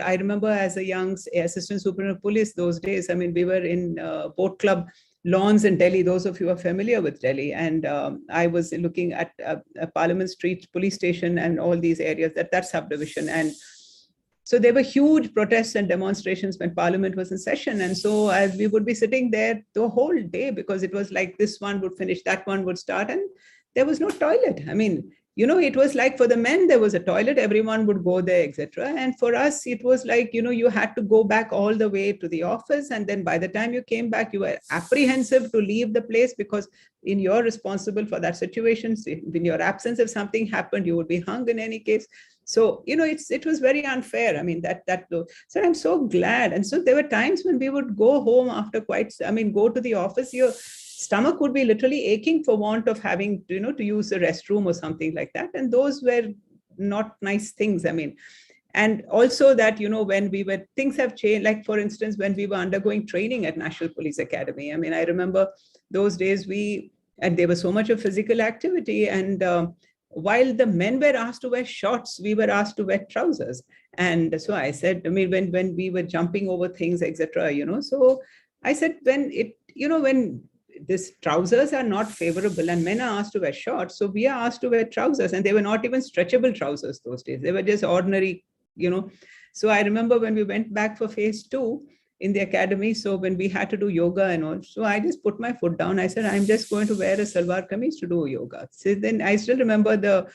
C: I remember as a young assistant superintendent of police those days, I mean, we were in boat club lawns in Delhi, those of you who are familiar with Delhi. And I was looking at Parliament Street police station and all these areas, that subdivision. And so there were huge protests and demonstrations when Parliament was in session. And so we would be sitting there the whole day, because it was like this one would finish, that one would start, and there was no toilet. I mean, it was like for the men, there was a toilet, everyone would go there, etc. And for us, it was like, you had to go back all the way to the office. And then by the time you came back, you were apprehensive to leave the place, because you're responsible for that situation. In your absence, if something happened, you would be hung in any case. So, it was very unfair. I mean, so I'm so glad. And so there were times when we would go home after go to the office, your stomach would be literally aching for want of having, to use the restroom or something like that. And those were not nice things. I mean, and also that, when things have changed, like for instance, when we were undergoing training at National Police Academy, I mean, I remember those days and there was so much of physical activity. And while the men were asked to wear shorts, we were asked to wear trousers. And so I said, I mean, when we were jumping over things, etc., so I said, when these trousers are not favorable and men are asked to wear shorts, so we are asked to wear trousers, and they were not even stretchable trousers those days. They were just ordinary, So I remember when we went back for phase 2 in the academy, so when we had to do yoga and all, so I just put my foot down. I said, I'm just going to wear a salwar kameez to do yoga. So then I still remember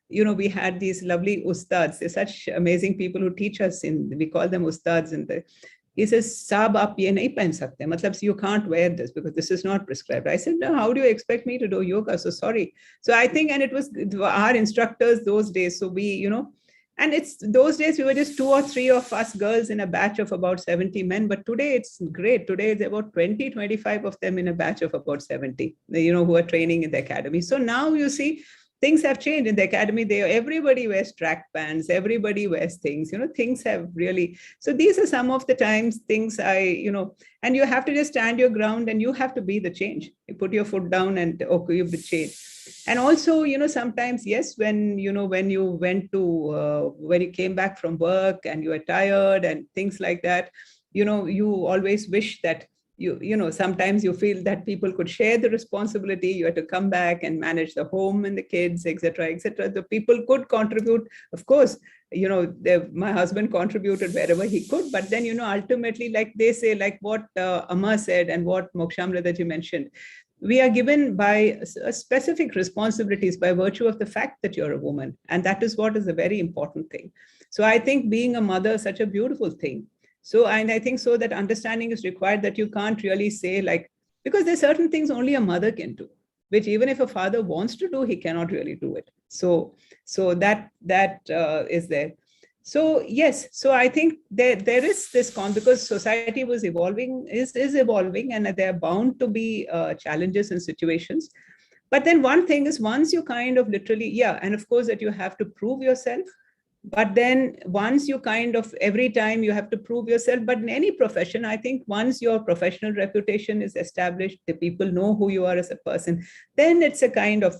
C: we had these lovely ustads. They're such amazing people who teach us, we call them ustads, he says, Saab, aap ye nahi pehen sakte. Matlab, you can't wear this because this is not prescribed. I said, no, how do you expect me to do yoga? So sorry. So I think, and it was our instructors those days. So we, and it's those days we were just 2 or 3 of us girls in a batch of about 70 men. But today it's great. Today it's about 20, 25 of them in a batch of about 70, who are training in the academy. So now you see, things have changed in the academy. Everybody wears track pants, everybody wears things, things have really, so these are some of the times things and you have to just stand your ground and you have to be the change. You put your foot down and okay, you be changed. And also, sometimes, yes, when you came back from work and you were tired and things like that, you always wish that sometimes you feel that people could share the responsibility. You have to come back and manage the home and the kids, etc., etc. The people could contribute, of course. My husband contributed wherever he could, but then ultimately, like they say, like what Amma said and what Mokshamrita ji mentioned, we are given by specific responsibilities by virtue of the fact that you're a woman, and that is what is a very important thing. So I think being a mother is such a beautiful thing. So, and I think so that understanding is required, that you can't really say because there's certain things only a mother can do, which even if a father wants to do, he cannot really do it. So that is there. So yes, so I think there is this because society was evolving, is evolving, and there are bound to be challenges and situations. But then one thing is, once you kind of literally, and of course that you have to prove yourself. But then once you every time you have to prove yourself, but in any profession, I think once your professional reputation is established, the people know who you are as a person, then it's a kind of,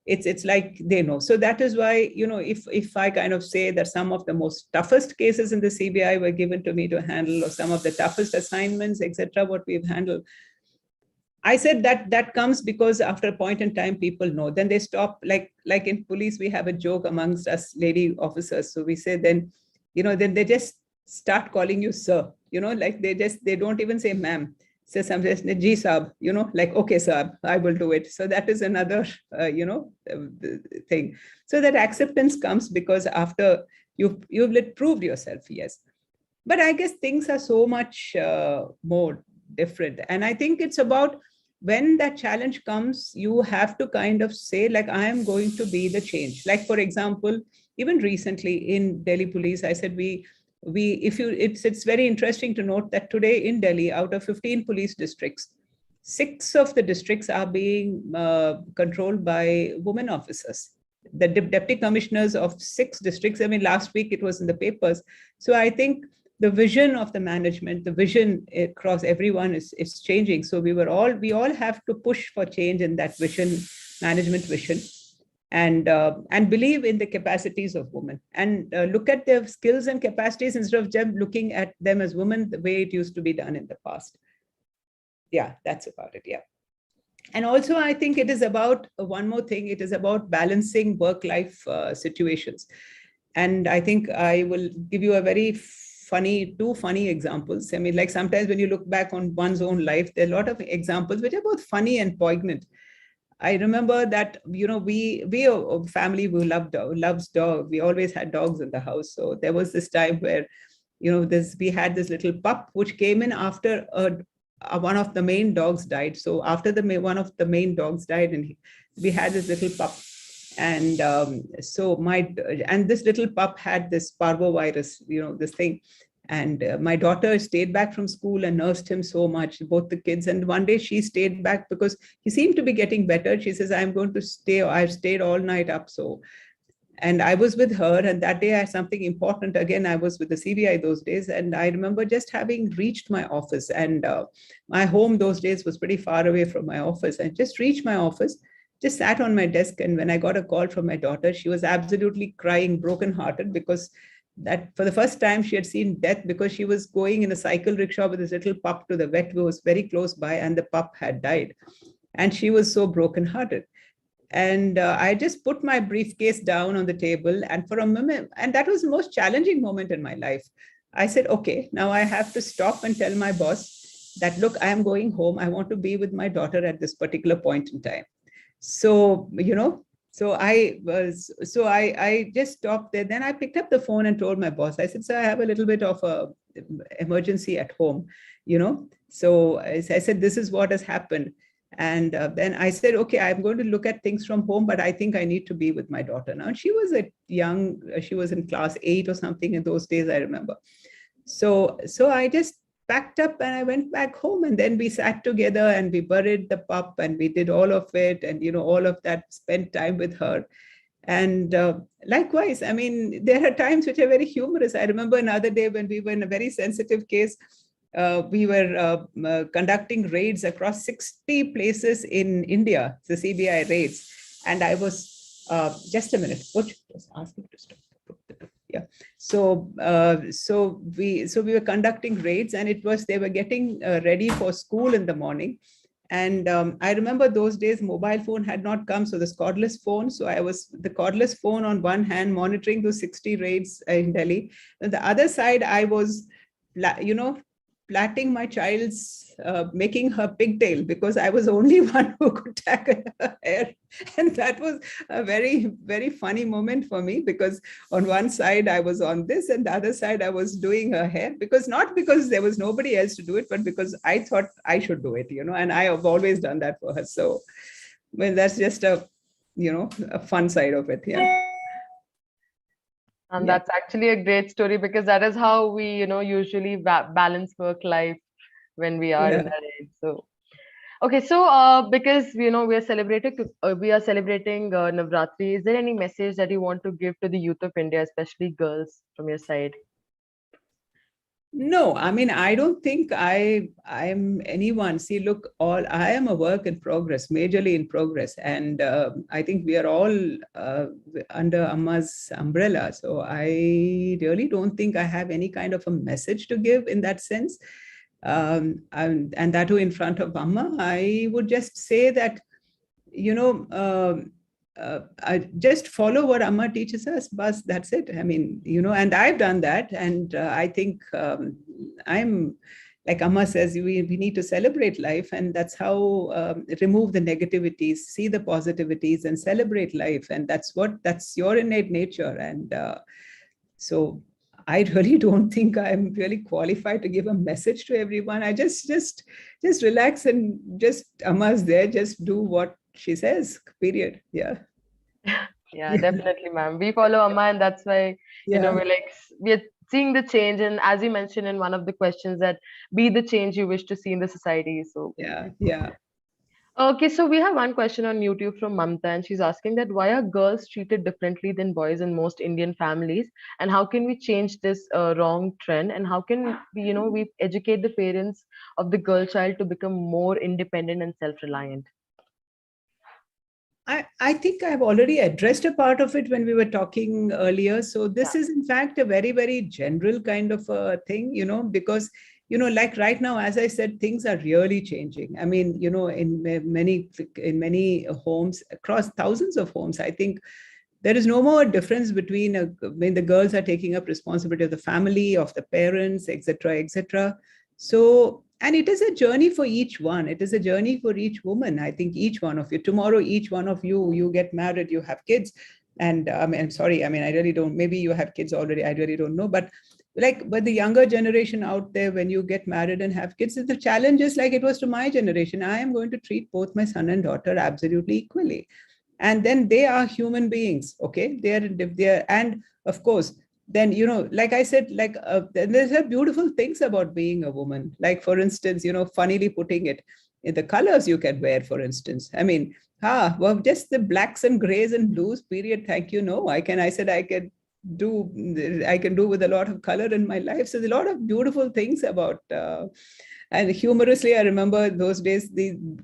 C: it's like they know. So that is why, if I kind of say that some of the most toughest cases in the CBI were given to me to handle, or some of the toughest assignments, etc., what we've handled, I said that comes because after a point in time, people know. Then they stop, like in police, we have a joke amongst us lady officers. So we say then they just start calling you sir, like they don't even say ma'am. Say something, ji saab, like, okay, sir, I will do it. So that is another, thing. So that acceptance comes because after you've proved yourself, yes. But I guess things are so much more different. And I think it's about when that challenge comes, you have to kind of say, like, I am going to be the change. Like, for example, even recently in Delhi police, I said, it's very interesting to note that today in Delhi, out of 15 police districts, 6 of the districts are being controlled by women officers. The deputy commissioners of 6 districts, I mean, last week it was in the papers. So I think the vision of the management, the vision across everyone is changing. So we all have to push for change in that vision, management vision, and believe in the capacities of women, and look at their skills and capacities instead of them looking at them as women the way it used to be done in the past. Yeah, that's about it. Yeah. And also, I think it is about one more thing. It is about balancing work-life situations. And I think I will give you a very two funny examples. I mean, like sometimes when you look back on one's own life, there are a lot of examples which are both funny and poignant. I remember that, we are a family who loves dogs. We always had dogs in the house. So there was this time where, we had this little pup which came in after one of the main dogs died. So after one of the main dogs died, and we had this little pup. And and this little pup had this parvovirus, this thing. And my daughter stayed back from school and nursed him so much, both the kids. And one day she stayed back because he seemed to be getting better. She says, I'm going to stay. I've stayed all night up. So, and I was with her. And that day I had something important. Again, I was with the CBI those days. And I remember just having reached my office, and my home those days was pretty far away from my office. I just reached my office, just sat on my desk. And when I got a call from my daughter, she was absolutely crying, brokenhearted, because that for the first time she had seen death, because she was going in a cycle rickshaw with this little pup to the vet who was very close by, and the pup had died. And she was so brokenhearted. And I just put my briefcase down on the table, and for a moment, and that was the most challenging moment in my life. I said, okay, now I have to stop and tell my boss that, look, I am going home. I want to be with my daughter at this particular point in time. So, I just stopped there. Then I picked up the phone and told my boss, I said, sir, I have a little bit of a emergency at home, So I said, this is what has happened. And then I said, okay, I'm going to look at things from home, but I think I need to be with my daughter now. And she was she was in class 8 or something in those days, I remember. So I just packed up and I went back home, and then we sat together and we buried the pup and we did all of it, and all of that, spent time with her. And likewise, I mean, there are times which are very humorous. I remember another day when we were in a very sensitive case. We were conducting raids across 60 places in India, the CBI raids. And I was, just a minute, just ask him to stop. Yeah. So we were conducting raids, and they were getting ready for school in the morning. And I remember those days, mobile phone had not come, so this cordless phone. So I was the cordless phone on one hand, monitoring those 60 raids in Delhi. On the other side, I was, plaiting my child's, making her pigtail, because I was the only one who could tackle her hair. And that was a very, very funny moment for me, because on one side I was on this, and the other side I was doing her hair, not because there was nobody else to do it, but because I thought I should do it, and I have always done that for her. So, well, that's just a fun side of it. Yeah.
A: And that's actually a great story, because that is how we, usually balance work life when we are in that age. So, okay, so because we are celebrating Navratri, is there any message that you want to give to the youth of India, especially girls, from your side?
C: No, I mean, I don't think I'm anyone. See, look, I am a work in progress, majorly in progress. And I think we are all under Amma's umbrella. So I really don't think I have any kind of a message to give in that sense. And that too in front of Amma. I would just say that, I just follow what Amma teaches us, but that's it. I mean, and I've done that. And I think I'm, like Amma says, we need to celebrate life. And that's how remove the negativities, see the positivities, and celebrate life. And that's your innate nature. And So I really don't think I'm really qualified to give a message to everyone. I just relax and just Amma's there, just do what she says, period. Yeah.
A: Yeah, definitely, ma'am. We follow Amma, and that's why,
C: Yeah.
A: we're seeing the change. And as you mentioned in one of the questions, that be the change you wish to see in the society. So,
C: Yeah. Yeah.
A: okay, so we have one question on YouTube from Mamta, and she's asking that why are girls treated differently than boys in most Indian families, and how can we change this wrong trend, and how can we educate the parents of the girl child to become more independent and self-reliant?
C: I think I've already addressed a part of it when we were talking earlier. So this
A: Yeah.
C: is in fact a very, very general kind of a thing, because, like right now, as I said, things are really changing. I mean, in many homes, across thousands of homes, I think there is no more difference between when the girls are taking up responsibility of the family, of the parents, etc., etc. So, and it is a journey for each one. It is a journey for each woman. I think each one of you, tomorrow, each one of you get married, you have kids. And sorry, I really don't, maybe you have kids already. I really don't know. But but the younger generation out there, when you get married and have kids, the challenge is like it was to my generation. I am going to treat both my son and daughter absolutely equally. And then they are human beings. Okay. They're, and of course, then like I said, there's beautiful things about being a woman, like for instance, funnily putting it, in the colors you can wear, for instance. Well, just the blacks and grays and blues, period, thank you, no. I said I can do with a lot of color in my life. So there's a lot of beautiful things about and humorously, I remember those days,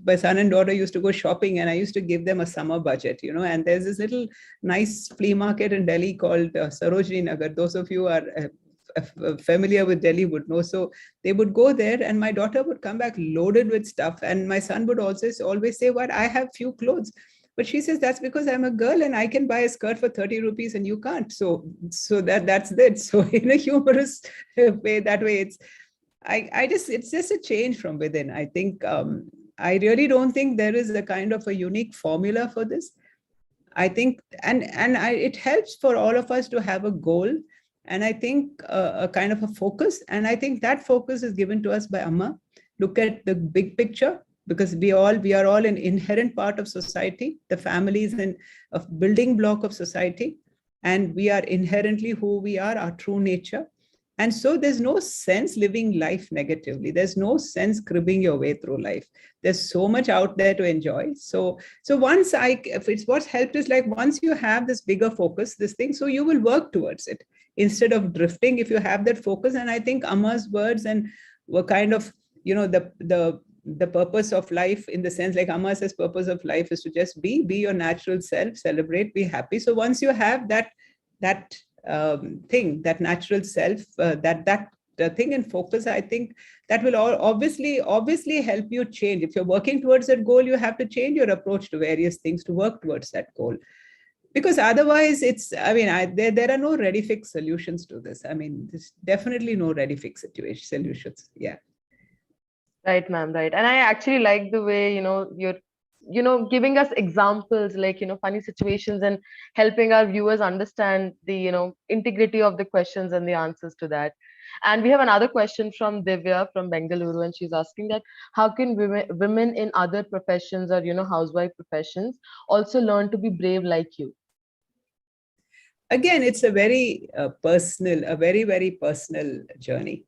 C: my son and daughter used to go shopping, and I used to give them a summer budget, and there's this little nice flea market in Delhi called Sarojini Nagar. Those of you are familiar with Delhi would know. So they would go there, and my daughter would come back loaded with stuff. And my son would also always say, "What, I have few clothes." But she says, "That's because I'm a girl and I can buy a skirt for 30 rupees and you can't." So that's it. So in a humorous way, that way it's just a change from within. I think I really don't think there is a kind of a unique formula for this. I think, it helps for all of us to have a goal, and I think a kind of a focus. And I think that focus is given to us by Amma. Look at the big picture, because we are all an inherent part of society. The family is a building block of society, and we are inherently who we are, our true nature. And so there's no sense living life negatively. There's no sense cribbing your way through life. There's so much out there to enjoy. So if it's what's helped is like once you have this bigger focus, this thing, so you will work towards it instead of drifting if you have that focus. And I think Amma's words and were kind of, the purpose of life, in the sense like Amma says, purpose of life is to just be your natural self, celebrate, be happy. So once you have that thing, that natural self, that thing in focus, I think that will all obviously help you change. If you're working towards that goal, you have to change your approach to various things to work towards that goal. Because otherwise there are no ready fix solutions to this. There's definitely no ready fix solutions. Yeah.
A: Right, ma'am, right. And I actually like the way, you're giving us examples, like, funny situations, and helping our viewers understand the, integrity of the questions and the answers to that. And we have another question from Divya from Bengaluru, and she's asking that how can women in other professions or, housewife professions also learn to be brave like you?
C: Again, it's a very very, very personal journey,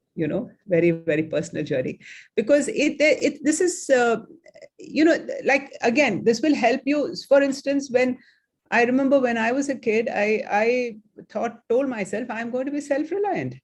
C: very, very personal journey, because this is, like, again, this will help you. For instance, when I remember when I was a kid, I told myself I'm going to be self-reliant.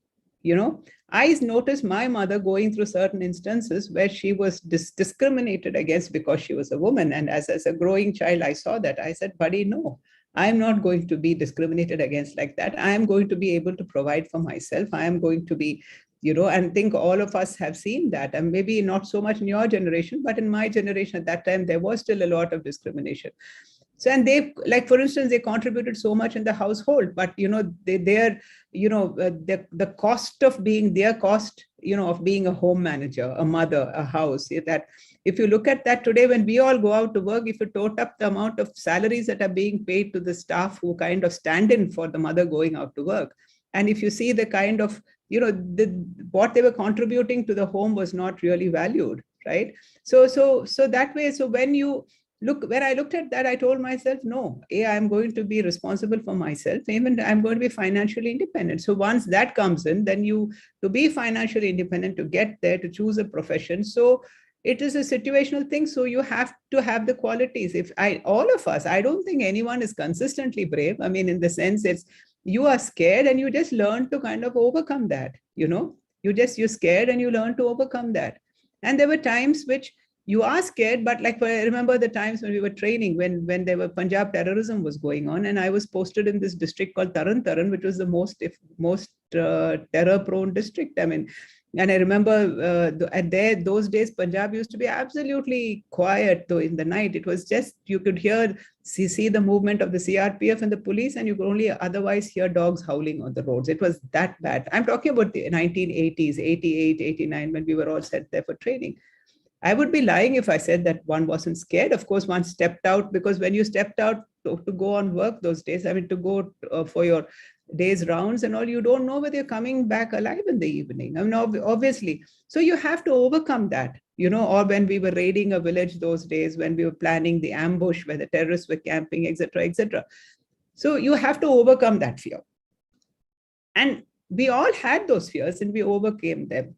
C: I noticed my mother going through certain instances where she was discriminated against because she was a woman. And as a growing child, I saw that. I said, buddy, no, I'm not going to be discriminated against like that. I am going to be able to provide for myself. I am going to be, and think all of us have seen that. And maybe not so much in your generation, but in my generation at that time, there was still a lot of discrimination. So, and they, like, for instance, they contributed so much in the household, but, the cost of being of being a home manager, a mother, a house, that if you look at that today, when we all go out to work, if you total up the amount of salaries that are being paid to the staff who kind of stand in for the mother going out to work, And if you see the kind of, what they were contributing to the home was not really valued, right? So that way, so when I looked at that, I told myself, no, I'm going to be responsible for myself. Even I'm going to be financially independent. So once that comes in, then to be financially independent, to get there, to choose a profession. So it is a situational thing. So you have to have the qualities. All of us, I don't think anyone is consistently brave. I mean, in the sense you are scared and you just learn to kind of overcome that, you're scared and you learn to overcome that. And there were times which you are scared, but like I remember the times when we were training, when there were Punjab terrorism was going on, and I was posted in this district called Taran, which was the most terror-prone district. I mean, and I remember those days, Punjab used to be absolutely quiet, though in the night. It was just, you could see the movement of the CRPF and the police, and you could only otherwise hear dogs howling on the roads. It was that bad. I'm talking about the 1980s, 88, 89, when we were all set there for training. I would be lying if I said that one wasn't scared. Of course, one stepped out, because when you stepped out to go on work those days, I mean, to go for your day's rounds and all, you don't know whether you're coming back alive in the evening. I mean, obviously. So you have to overcome that, or when we were raiding a village those days, when we were planning the ambush where the terrorists were camping, etc., etc. So you have to overcome that fear. And we all had those fears and we overcame them.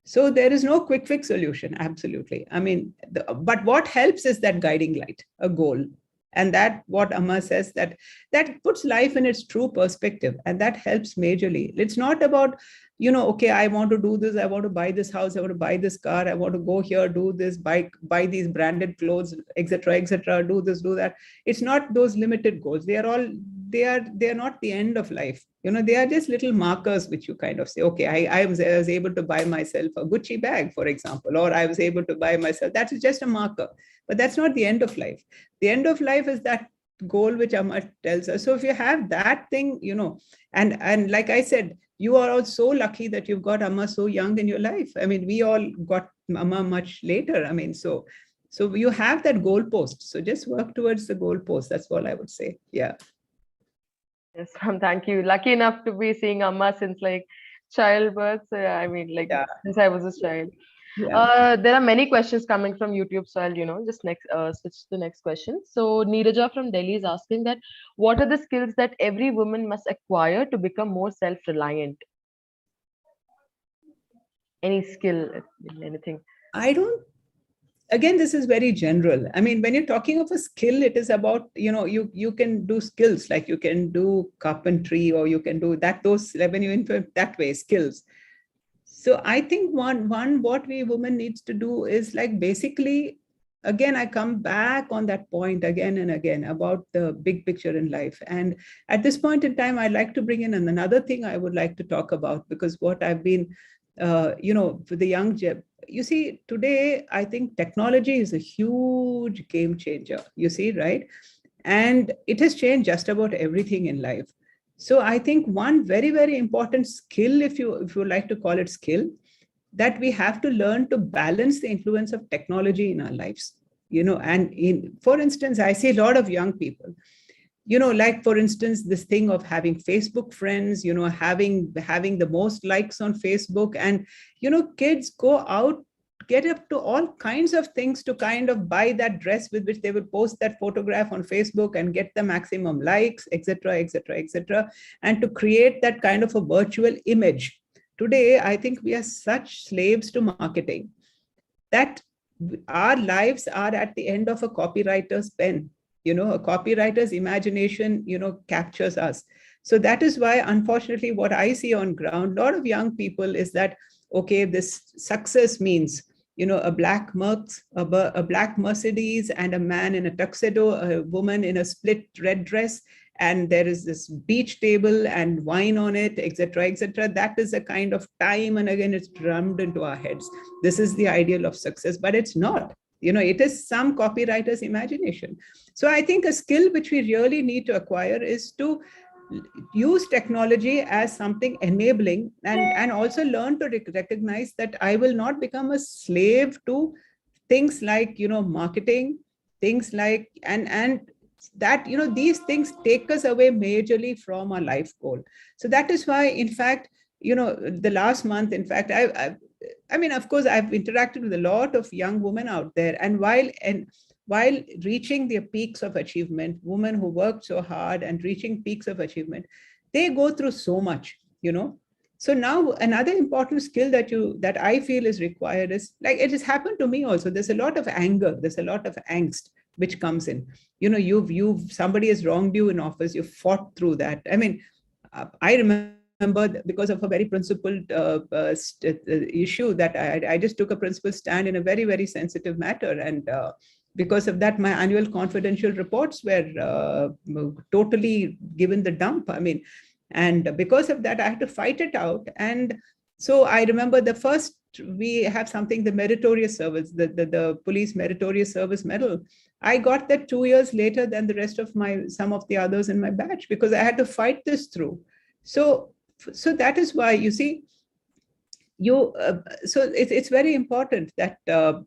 C: So there is no quick fix solution. Absolutely. I mean, but what helps is that guiding light, a goal. And that, what Amma says, that puts life in its true perspective, and that helps majorly. It's not about, okay, I want to do this, I want to buy this house, I want to buy this car, I want to go here, do this, buy these branded clothes, etc., etc., do this, do that. It's not those limited goals. They are not the end of life. They are just little markers which you kind of say, okay, I was able to buy myself a Gucci bag, for example, or I was able to buy myself. That is just a marker, but that's not the end of life. The end of life is that goal which Amma tells us. So if you have that thing, and like I said, you are all so lucky that you've got Amma so young in your life. I mean, we all got Amma much later. I mean, so you have that goalpost. So just work towards the goalpost. That's all I would say. Yeah.
A: Yes, thank you. Lucky enough to be seeing Amma since like childbirth. So yeah, I mean, like since I was a child. Yeah. There are many questions coming from YouTube, so I'll just switch to the next question. So Neeraja from Delhi is asking that what are the skills that every woman must acquire to become more self-reliant? Any skill, anything?
C: Again, this is very general. I mean, when you're talking of a skill, it is about, you can do skills, like you can do carpentry, or you can do that, those, when you input that way, skills. So I think one what we women needs to do is, like, basically, again, I come back on that point again and again about the big picture in life. And at this point in time, I'd like to bring in another thing I would like to talk about, because what I've been, for the young, you see, today, I think technology is a huge game changer, you see, right? And it has changed just about everything in life. So I think one very, very important skill, if you like to call it skill, that we have to learn to balance the influence of technology in our lives. And for instance, I see a lot of young people, like, for instance, this thing of having Facebook friends, having the most likes on Facebook, and, kids go out, get up to all kinds of things to kind of buy that dress with which they will post that photograph on Facebook and get the maximum likes, etc., etc., etc., and to create that kind of a virtual image. Today, I think we are such slaves to marketing that our lives are at the end of a copywriter's pen. A copywriter's imagination, captures us. So that is why, unfortunately, what I see on ground, a lot of young people is that, okay, this success means, a black Mercedes, and a man in a tuxedo, a woman in a split red dress, and there is this beach table and wine on it, etc., etc. That is a kind of time, and again, it's drummed into our heads. This is the ideal of success, but it's not. It is some copywriter's imagination. So I think a skill which we really need to acquire is to use technology as something enabling, and also learn to recognize that I will not become a slave to things like, marketing, things like, and that, these things take us away majorly from our life goal. So that is why, in fact, the last month, in fact, I mean, of course, I've interacted with a lot of young women out there, and while reaching their peaks of achievement, women who work so hard and reaching peaks of achievement, they go through so much, So now another important skill that I feel is required is, like, it has happened to me also. There's a lot of anger, there's a lot of angst which comes in. Somebody has wronged you in office, you've fought through that. I mean, I remember because of a very principled issue that I just took a principled stand in a very, very sensitive matter. And because of that, my annual confidential reports were totally given the dump. I mean, and because of that, I had to fight it out. And so I remember we have something, the meritorious service, the police meritorious service medal. I got that 2 years later than the rest of some of the others in my batch, because I had to fight this through. So that is why, you see, so it's very important that, so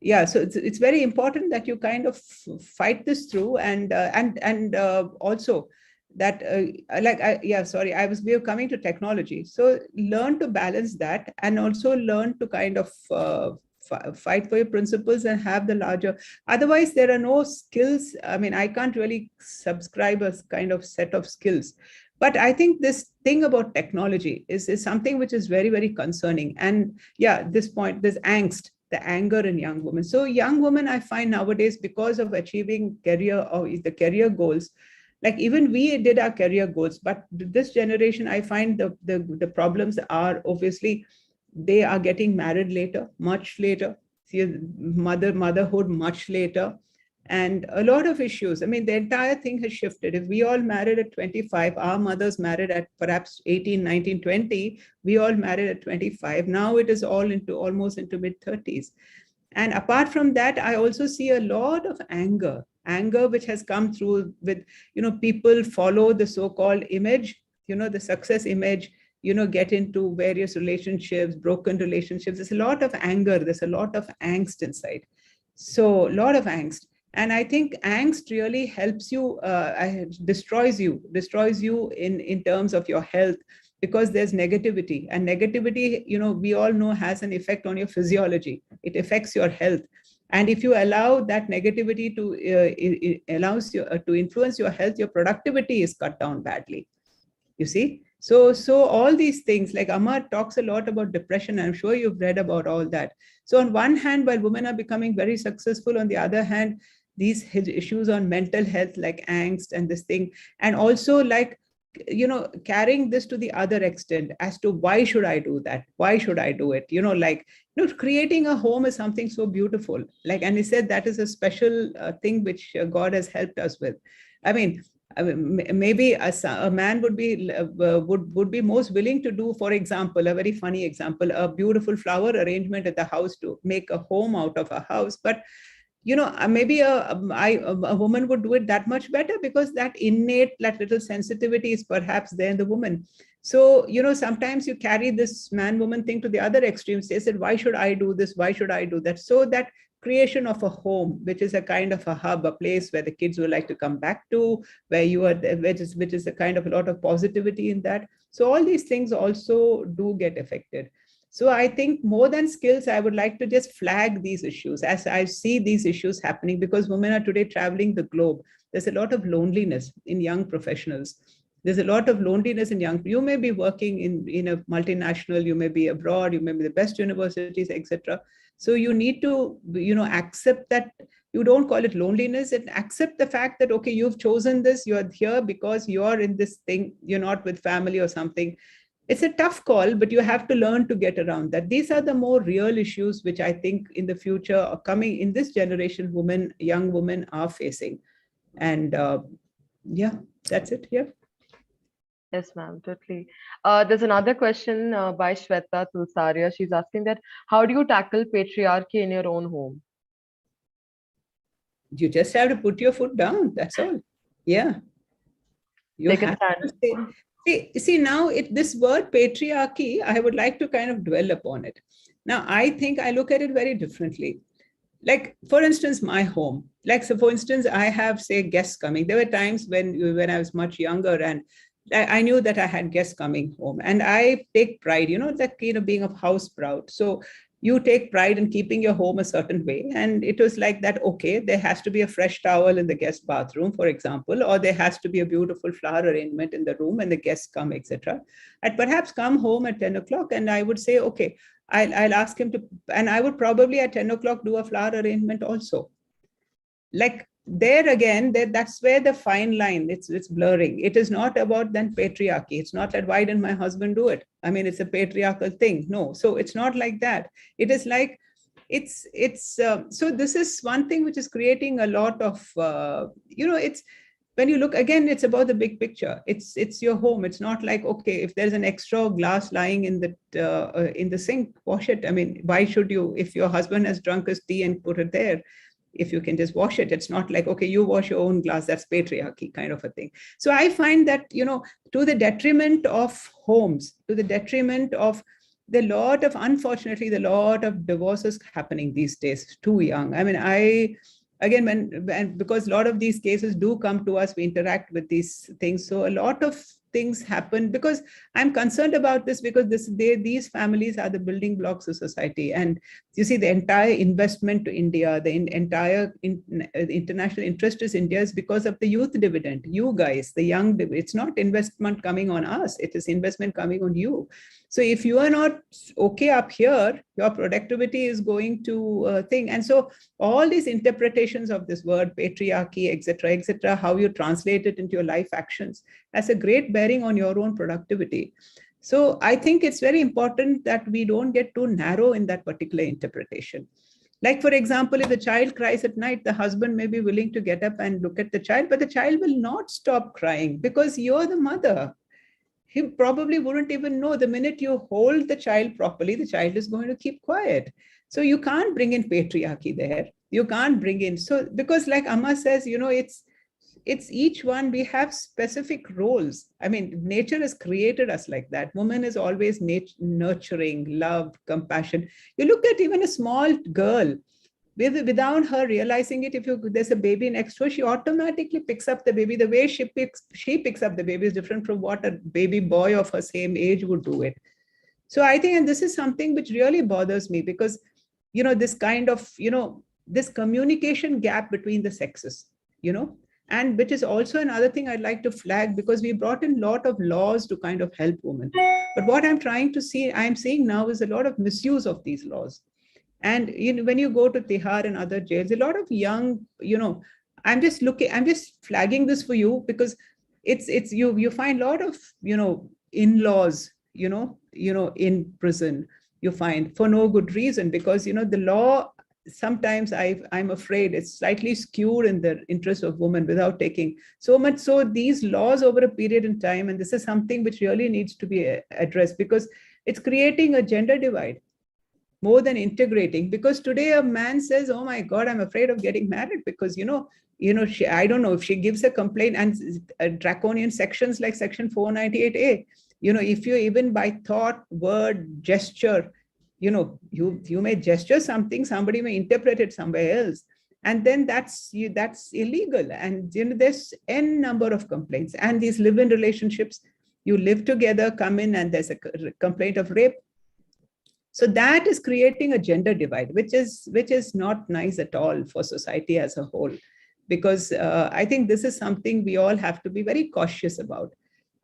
C: it's very important that you kind of fight this through, and also that, we are coming to technology. So learn to balance that, and also learn to kind of fight for your principles and have the larger. Otherwise, there are no skills. I mean, I can't really subscribe a kind of set of skills. But I think this thing about technology is something which is very, very concerning. And this point, there's angst, the anger in young women. So young women, I find nowadays, because of achieving the career goals, like even we did our career goals, but this generation, I find the problems are obviously, they are getting married later, much later, motherhood much later, and a lot of issues. I mean, the entire thing has shifted. If we all married at 25, our mothers married at perhaps 18, 19, 20, we all married at 25. Now it is almost into mid-30s. And apart from that, I also see a lot of anger which has come through with, people follow the so-called image, the success image, get into various relationships, broken relationships. There's a lot of anger, there's a lot of angst inside. So a lot of angst. And I think angst really helps you, destroys you in terms of your health, because there's negativity, and negativity, we all know, has an effect on your physiology. It affects your health. And if you allow that negativity to allows you to influence your health, your productivity is cut down badly. You see? So all these things, like Amma talks a lot about depression. I'm sure you've read about all that. So on one hand, while women are becoming very successful, on the other hand, these issues on mental health, like angst and this thing, and also like, carrying this to the other extent as to why should I do that? Why should I do it? Creating a home is something so beautiful. Like, and he said that is a special thing which God has helped us with. I mean, maybe a man would be most willing to do, for example, a very funny example, a beautiful flower arrangement at the house to make a home out of a house. But maybe a woman would do it that much better, because that little sensitivity is perhaps there in the woman. So, sometimes you carry this man-woman thing to the other extremes. They said, why should I do this? Why should I do that? So that creation of a home, which is a kind of a hub, a place where the kids will like to come back to, where you are, which is a kind of a lot of positivity in that. So all these things also do get affected. So I think more than skills, I would like to just flag these issues as I see these issues happening, because women are today traveling the globe. There's a lot of loneliness in young professionals. There's a lot of loneliness in young. You may be working in a multinational, you may be abroad, you may be the best universities, etc. So you need to, accept that. You don't call it loneliness, and accept the fact that, okay, you've chosen this, you're here because you're in this thing, you're not with family or something. It's a tough call, but you have to learn to get around that. These are the more real issues which I think in the future are coming in this generation, young women are facing. And that's it. Yeah.
A: Yes, ma'am, totally. There's another question by Shweta Tulsaria. She's asking that, how do you tackle patriarchy in your own home?
C: You just have to put your foot down. That's all. Yeah. You
A: Take a
C: have
A: stand.
C: to see now, this word patriarchy, I would like to kind of dwell upon it. Now, I think I look at it very differently. like, for instance, my home, like, so for instance, I have, say, guests coming. There were times when I was much younger, and I knew that I had guests coming home, and I take pride, that being a house proud. So you take pride in keeping your home a certain way. And it was like that, okay, there has to be a fresh towel in the guest bathroom, for example, or there has to be a beautiful flower arrangement in the room when the guests come, etc. I'd perhaps come home at 10 o'clock and I would say, okay, I'll ask him to, and I would probably at 10 o'clock do a flower arrangement also. Like, there again, that's where the fine line, it's blurring. It is not about then patriarchy. It's not that, why didn't my husband do it? I mean, it's a patriarchal thing. No, so it's not like that. It is like, so this is one thing which is creating a lot of, it's, when you look again, it's about the big picture. It's your home. It's not like, okay, if there's an extra glass lying in the sink, wash it. I mean, why should you, if your husband has drunk his tea and put it there, if you can just wash it? It's not like, okay, you wash your own glass, that's patriarchy kind of a thing. So I find that, to the detriment of homes, to the detriment of unfortunately, the lot of divorces happening these days, too young. I mean, again, because a lot of these cases do come to us, we interact with these things. So a lot of things happen because I'm concerned about this, because these families are the building blocks of society. And you see, the entire investment to India, the entire international interest is India, is because of the youth dividend. You guys, the young, it's not investment coming on us, it is investment coming on you. So if you are not okay up here, your productivity is going to thing. And so all these interpretations of this word patriarchy, etc., how you translate it into your life actions, has a great bearing on your own productivity. So I think it's very important that we don't get too narrow in that particular interpretation. Like, for example, if the child cries at night, the husband may be willing to get up and look at the child, but the child will not stop crying because you're the mother. He probably wouldn't even know. The minute you hold the child properly, the child is going to keep quiet. So you can't bring in patriarchy there. You can't bring in, so because like Amma says, it's each one, we have specific roles. I mean, nature has created us like that. Woman is always nurturing, love, compassion. You look at even a small girl, without her realizing it, if there's a baby next to her, she automatically picks up the baby. The way she picks up the baby is different from what a baby boy of her same age would do it. So I think, and this is something which really bothers me, because this kind of this communication gap between the sexes, and which is also another thing I'd like to flag, because we brought in a lot of laws to kind of help women. But what I'm seeing now is a lot of misuse of these laws. And when you go to Tihar and other jails, a lot of young, I'm just flagging this for you, because it's you find a lot of in-laws in prison, you find, for no good reason, because the law sometimes, I'm afraid it's slightly skewed in the interest of women, without taking so much. So these laws over a period in time, and this is something which really needs to be addressed, because it's creating a gender divide more than integrating. Because today a man says, oh my God, I'm afraid of getting married, because I don't know, if she gives a complaint, and draconian sections like section 498A, if you even by thought, word, gesture, you may gesture something, somebody may interpret it somewhere else, and then that's illegal. And there's n number of complaints. And these live-in relationships, you live together, come in, and there's a complaint of rape. So that is creating a gender divide, which is not nice at all for society as a whole, because I think this is something we all have to be very cautious about.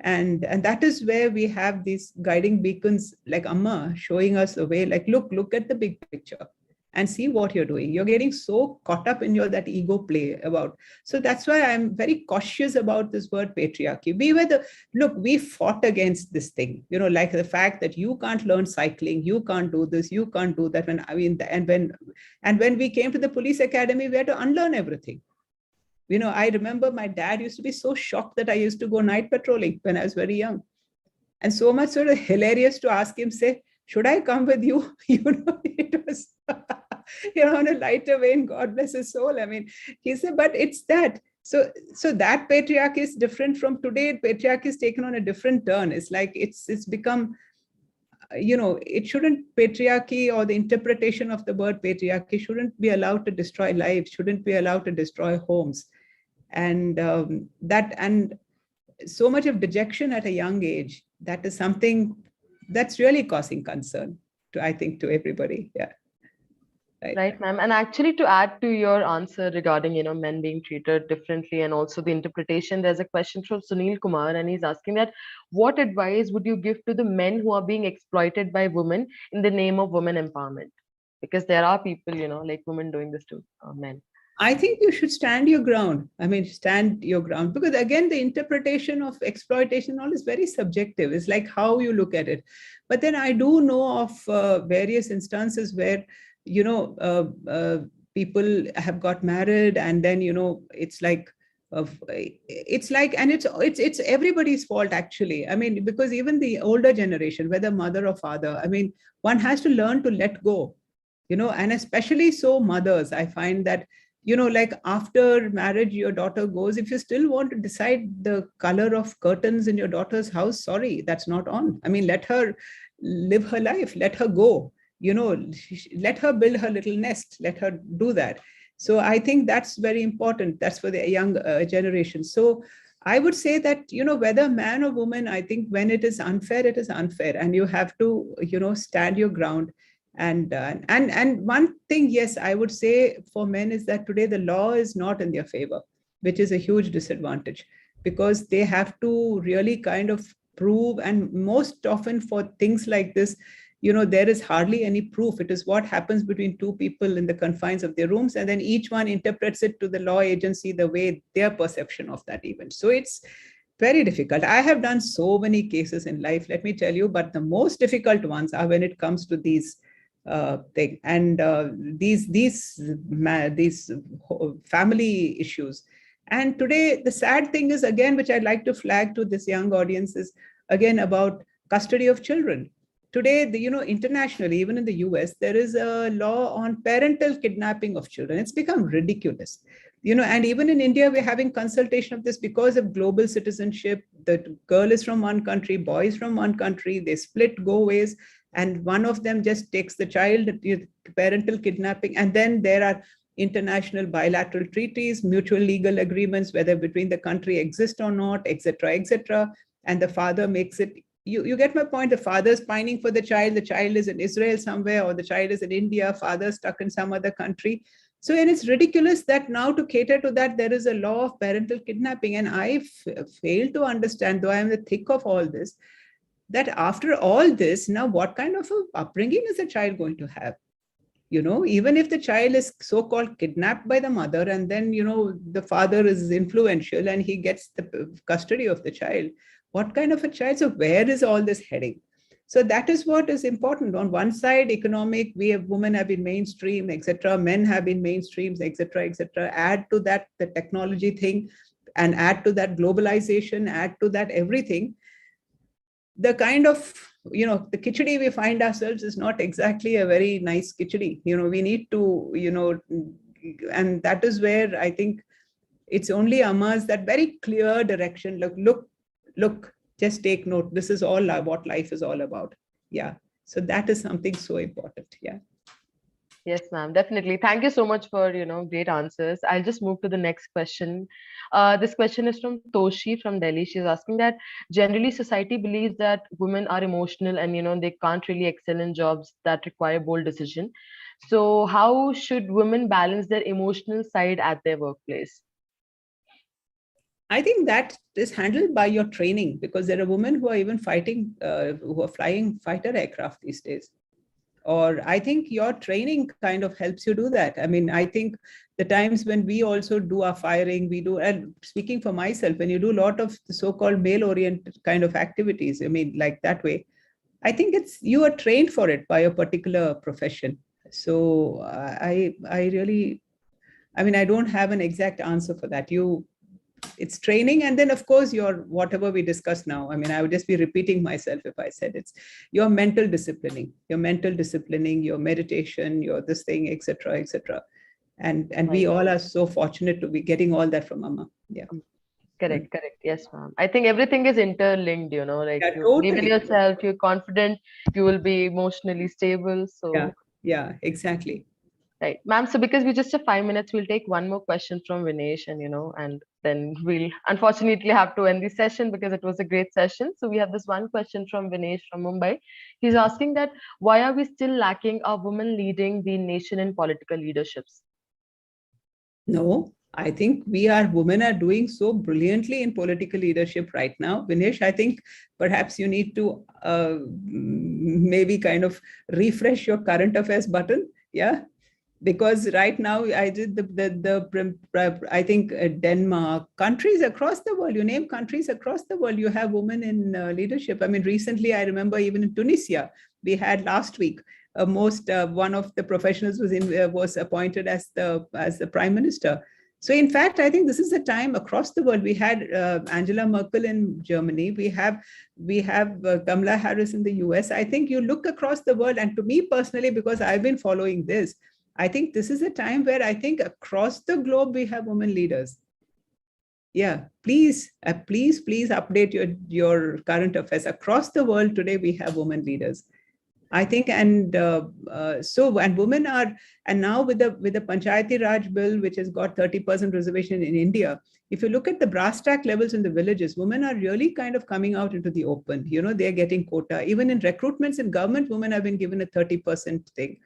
C: And that is where we have these guiding beacons like Amma showing us the way, like, look at the big picture and see what you're doing. You're getting so caught up in that ego play about. So that's why I'm very cautious about this word patriarchy. We fought against this thing, like the fact that you can't learn cycling, you can't do this, you can't do that. When we came to the police academy, we had to unlearn everything. I remember my dad used to be so shocked that I used to go night patrolling when I was very young. And so much sort of hilarious to ask him, say, should I come with you? It was, on a lighter vein, God bless his soul. I mean, he said, but it's that. So that patriarchy is different from today. Patriarchy is taken on a different turn. It's like, it's become, it shouldn't, patriarchy or the interpretation of the word patriarchy shouldn't be allowed to destroy lives, shouldn't be allowed to destroy homes. And and so much of dejection at a young age, that is something that's really causing concern I think, to everybody. Yeah.
A: Right, ma'am. And actually, to add to your answer regarding, men being treated differently and also the interpretation, there's a question from Sunil Kumar, and he's asking that what advice would you give to the men who are being exploited by women in the name of women empowerment? Because there are people, like women doing this to men.
C: I think you should stand your ground. I mean, stand your ground, because again, the interpretation of exploitation all is very subjective. It's like how you look at it. But then I do know of various instances where, people have got married, and then, it's like, and it's everybody's fault, actually. I mean, because even the older generation, whether mother or father, I mean, one has to learn to let go, and especially so mothers. I find that, like after marriage, your daughter goes, if you still want to decide the color of curtains in your daughter's house, sorry, that's not on. I mean, let her live her life, let her go, let her build her little nest, let her do that. So I think that's very important. That's for the young generation. So I would say that, whether man or woman, I think when it is unfair, it is unfair. And you have to, stand your ground. And one thing, yes, I would say for men is that today the law is not in their favor, which is a huge disadvantage, because they have to really kind of prove. And most often for things like this, there is hardly any proof. It is what happens between two people in the confines of their rooms, and then each one interprets it to the law agency the way their perception of that event. So it's very difficult. I have done so many cases in life, let me tell you, but the most difficult ones are when it comes to these thing and these family issues. And today the sad thing is, again, which I'd like to flag to this young audience, is again about custody of children. Today, internationally, even in the US, there is a law on parental kidnapping of children. It's become ridiculous. And even in India, we're having consultation of this because of global citizenship. The girl is from one country, boy is from one country, they split, go ways, and one of them just takes the child, parental kidnapping. And then there are international bilateral treaties, mutual legal agreements, whether between the country exist or not, etc., etc. And the father makes it, you get my point, the father is pining for the child is in Israel somewhere, or the child is in India, father stuck in some other country. So, and it's ridiculous that now to cater to that, there is a law of parental kidnapping. And I fail to understand, though I am the thick of all this, that after all this, now what kind of a upbringing is the child going to have? Even if the child is so-called kidnapped by the mother, and then, the father is influential and he gets the custody of the child, what kind of a child? So where is all this heading? So that is what is important. On one side, economic, women have been mainstream, etc. Men have been mainstreams, etc., etc. Add to that the technology thing, and add to that globalization, add to that everything. The kind of, the khichdi we find ourselves is not exactly a very nice khichdi. We need to, and that is where I think it's only Amma's that very clear direction. Look, just take note. This is all what life is all about. Yeah. So that is something so important. Yeah.
A: Yes, ma'am, definitely. Thank you so much for, great answers. I'll just move to the next question. This question is from Toshi from Delhi. She's asking that generally society believes that women are emotional and, they can't really excel in jobs that require bold decision. So how should women balance their emotional side at their workplace?
C: I think that is handled by your training, because there are women who are even who are flying fighter aircraft these days. Or I think your training kind of helps you do that. I mean, I think the times when we also do our firing, and speaking for myself, when you do a lot of the so-called male-oriented kind of activities, I mean, like that way, I think you are trained for it by a particular profession. So I don't have an exact answer for that. It's training, and then of course whatever we discuss now. I mean, I would just be repeating myself if I said it's your mental disciplining, your meditation, your this thing, etc. And we all are so fortunate to be getting all that from Amma. Yeah.
A: Correct, correct. Yes, ma'am. I think everything is interlinked, like
C: Yeah,
A: you believe in
C: totally.
A: yourself, you're confident, you will be emotionally stable.
C: Yeah,
A: So,
C: yeah, exactly.
A: right. Ma'am, so because we just have 5 minutes, we'll take one more question from Vinesh and then we'll unfortunately have to end the session because it was a great session. So we have this one question from Vinesh from Mumbai. He's asking that why are we still lacking a woman leading the nation in political leaderships?
C: No, I think women are doing so brilliantly in political leadership right now. Vinesh, I think perhaps you need to maybe kind of refresh your current affairs button. Yeah. Because right now I did I think Denmark, countries across the world, you name countries across the world, you have women in leadership. I mean, recently I remember even in Tunisia, we had last week one of the professionals was appointed as the prime minister. So in fact, I think this is a time across the world. We had Angela Merkel in Germany. We have Kamala Harris in the US. I think you look across the world, and to me personally, because I've been following this, I think this is a time where I think across the globe we have women leaders. Yeah, please update your current affairs. Across the world today, we have women leaders. I think, and women are, and now with the Panchayati Raj bill, which has got 30% reservation in India, if you look at the brass tack levels in the villages, women are really kind of coming out into the open. They're getting quota. Even in recruitments in government, women have been given a 30% thing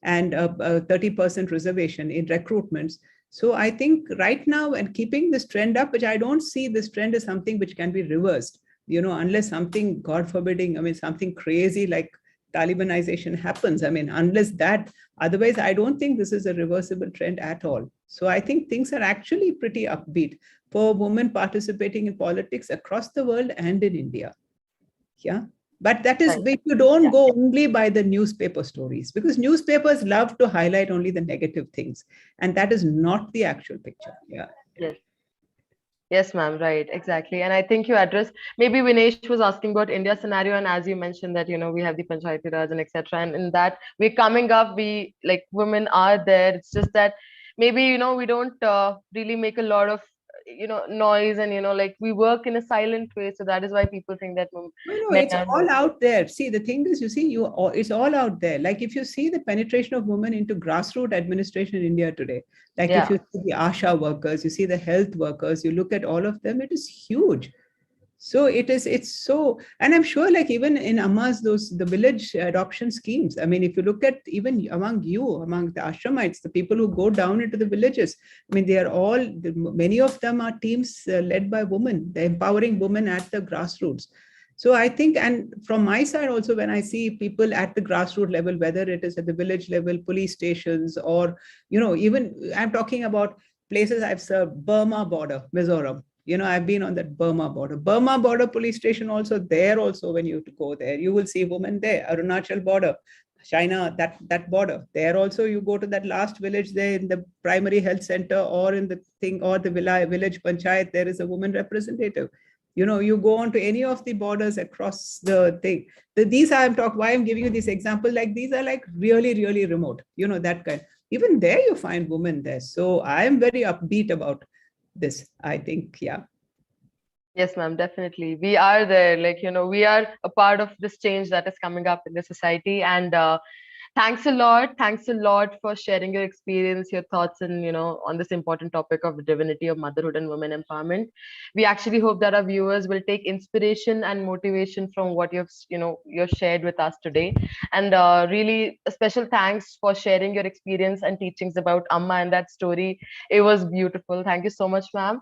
C: and a 30% reservation in recruitments. So I think right now, and keeping this trend up, which I don't see this trend as something which can be reversed, unless something, God forbidding, I mean, something crazy like Talibanization happens. I mean, unless that, otherwise, I don't think this is a reversible trend at all. So I think things are actually pretty upbeat for women participating in politics across the world and in India. Yeah. But that is, if you don't go only by the newspaper stories, because newspapers love to highlight only the negative things. And that is not the actual picture. Yeah.
A: Yes. Yes, ma'am. Right. Exactly. And I think you addressed, maybe Vinesh was asking about India scenario. And as you mentioned that, we have the Panchayati Raj and etc. And in that we're coming up, like women are there. It's just that maybe, we don't really make a lot of, noise and, like we work in a silent way. So that is why people think that
C: No,
A: men
C: it's
A: are
C: all
A: more.
C: out there. See, the thing is, it's all out there. Like if you see the penetration of women into grassroots administration in India today, like if
A: Yeah.
C: you see the ASHA workers, you see the health workers, you look at all of them, it is huge. So it's so, and I'm sure like even in Amma's, the village adoption schemes, I mean, if you look at even among the ashramites, the people who go down into the villages, I mean, many of them are teams led by women. They're empowering women at the grassroots. So I think, and from my side also, when I see people at the grassroots level, whether it is at the village level, police stations, or, even I'm talking about places I've served, Burma border, Mizoram. I've been on that Burma border police station also. There also, when you go there, you will see women there. Arunachal border, China, that border. There also, you go to that last village there in the primary health center or in the thing, or the village panchayat, there is a woman representative. You go on to any of the borders across the thing. Why I'm giving you this example, like these are like really, really remote, that kind. Even there you find women there. So I am very upbeat about this, I think. Yeah.
A: Yes, ma'am, definitely. We are there. Like, we are a part of this change that is coming up in the society. And thanks a lot. Thanks a lot for sharing your experience, your thoughts, and, on this important topic of the divinity of motherhood and women empowerment. We actually hope that our viewers will take inspiration and motivation from what you've shared with us today. And really a special thanks for sharing your experience and teachings about Amma and that story. It was beautiful. Thank you so much, ma'am.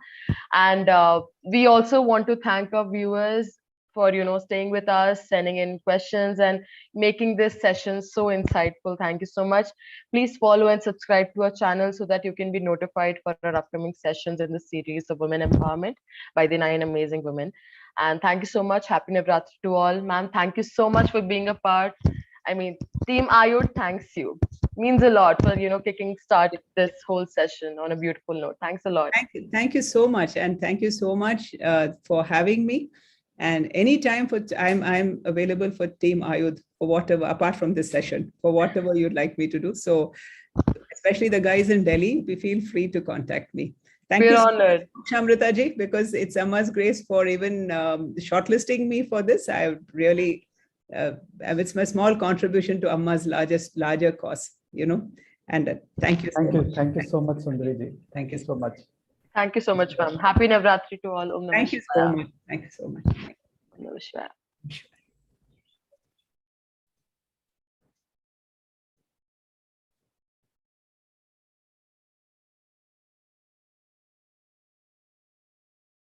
A: And we also want to thank our viewers for staying with us, sending in questions, and making this session so insightful. Thank you so much. Please follow and subscribe to our channel so that you can be notified for our upcoming sessions in the series of women empowerment by the 9 amazing women. And thank you so much. Happy Navratri to all. Ma'am, thank you so much for being a part. I mean, Team Ayudh thanks you. Means a lot for kicking start this whole session on a beautiful note. Thanks a lot.
C: Thank you so much, and thank you so much for having me. And anytime I'm available for Team Ayudh for whatever, apart from this session, for whatever you'd like me to do. So, especially the guys in Delhi, feel free to contact me. Thank
A: We're
C: you so
A: honored.
C: much, Amrita ji, because it's Amma's grace for even shortlisting me for this. I really, it's my small contribution to Amma's larger cause, you know. And thank you so much.
B: Thank you so much, Sundari ji. Thank you so much.
A: Thank you so much, ma'am. Happy Navratri to all. Om Namah
C: Thank you so
A: Shivaya.
C: much. Thank you so much.
A: Om Namah Shivaya.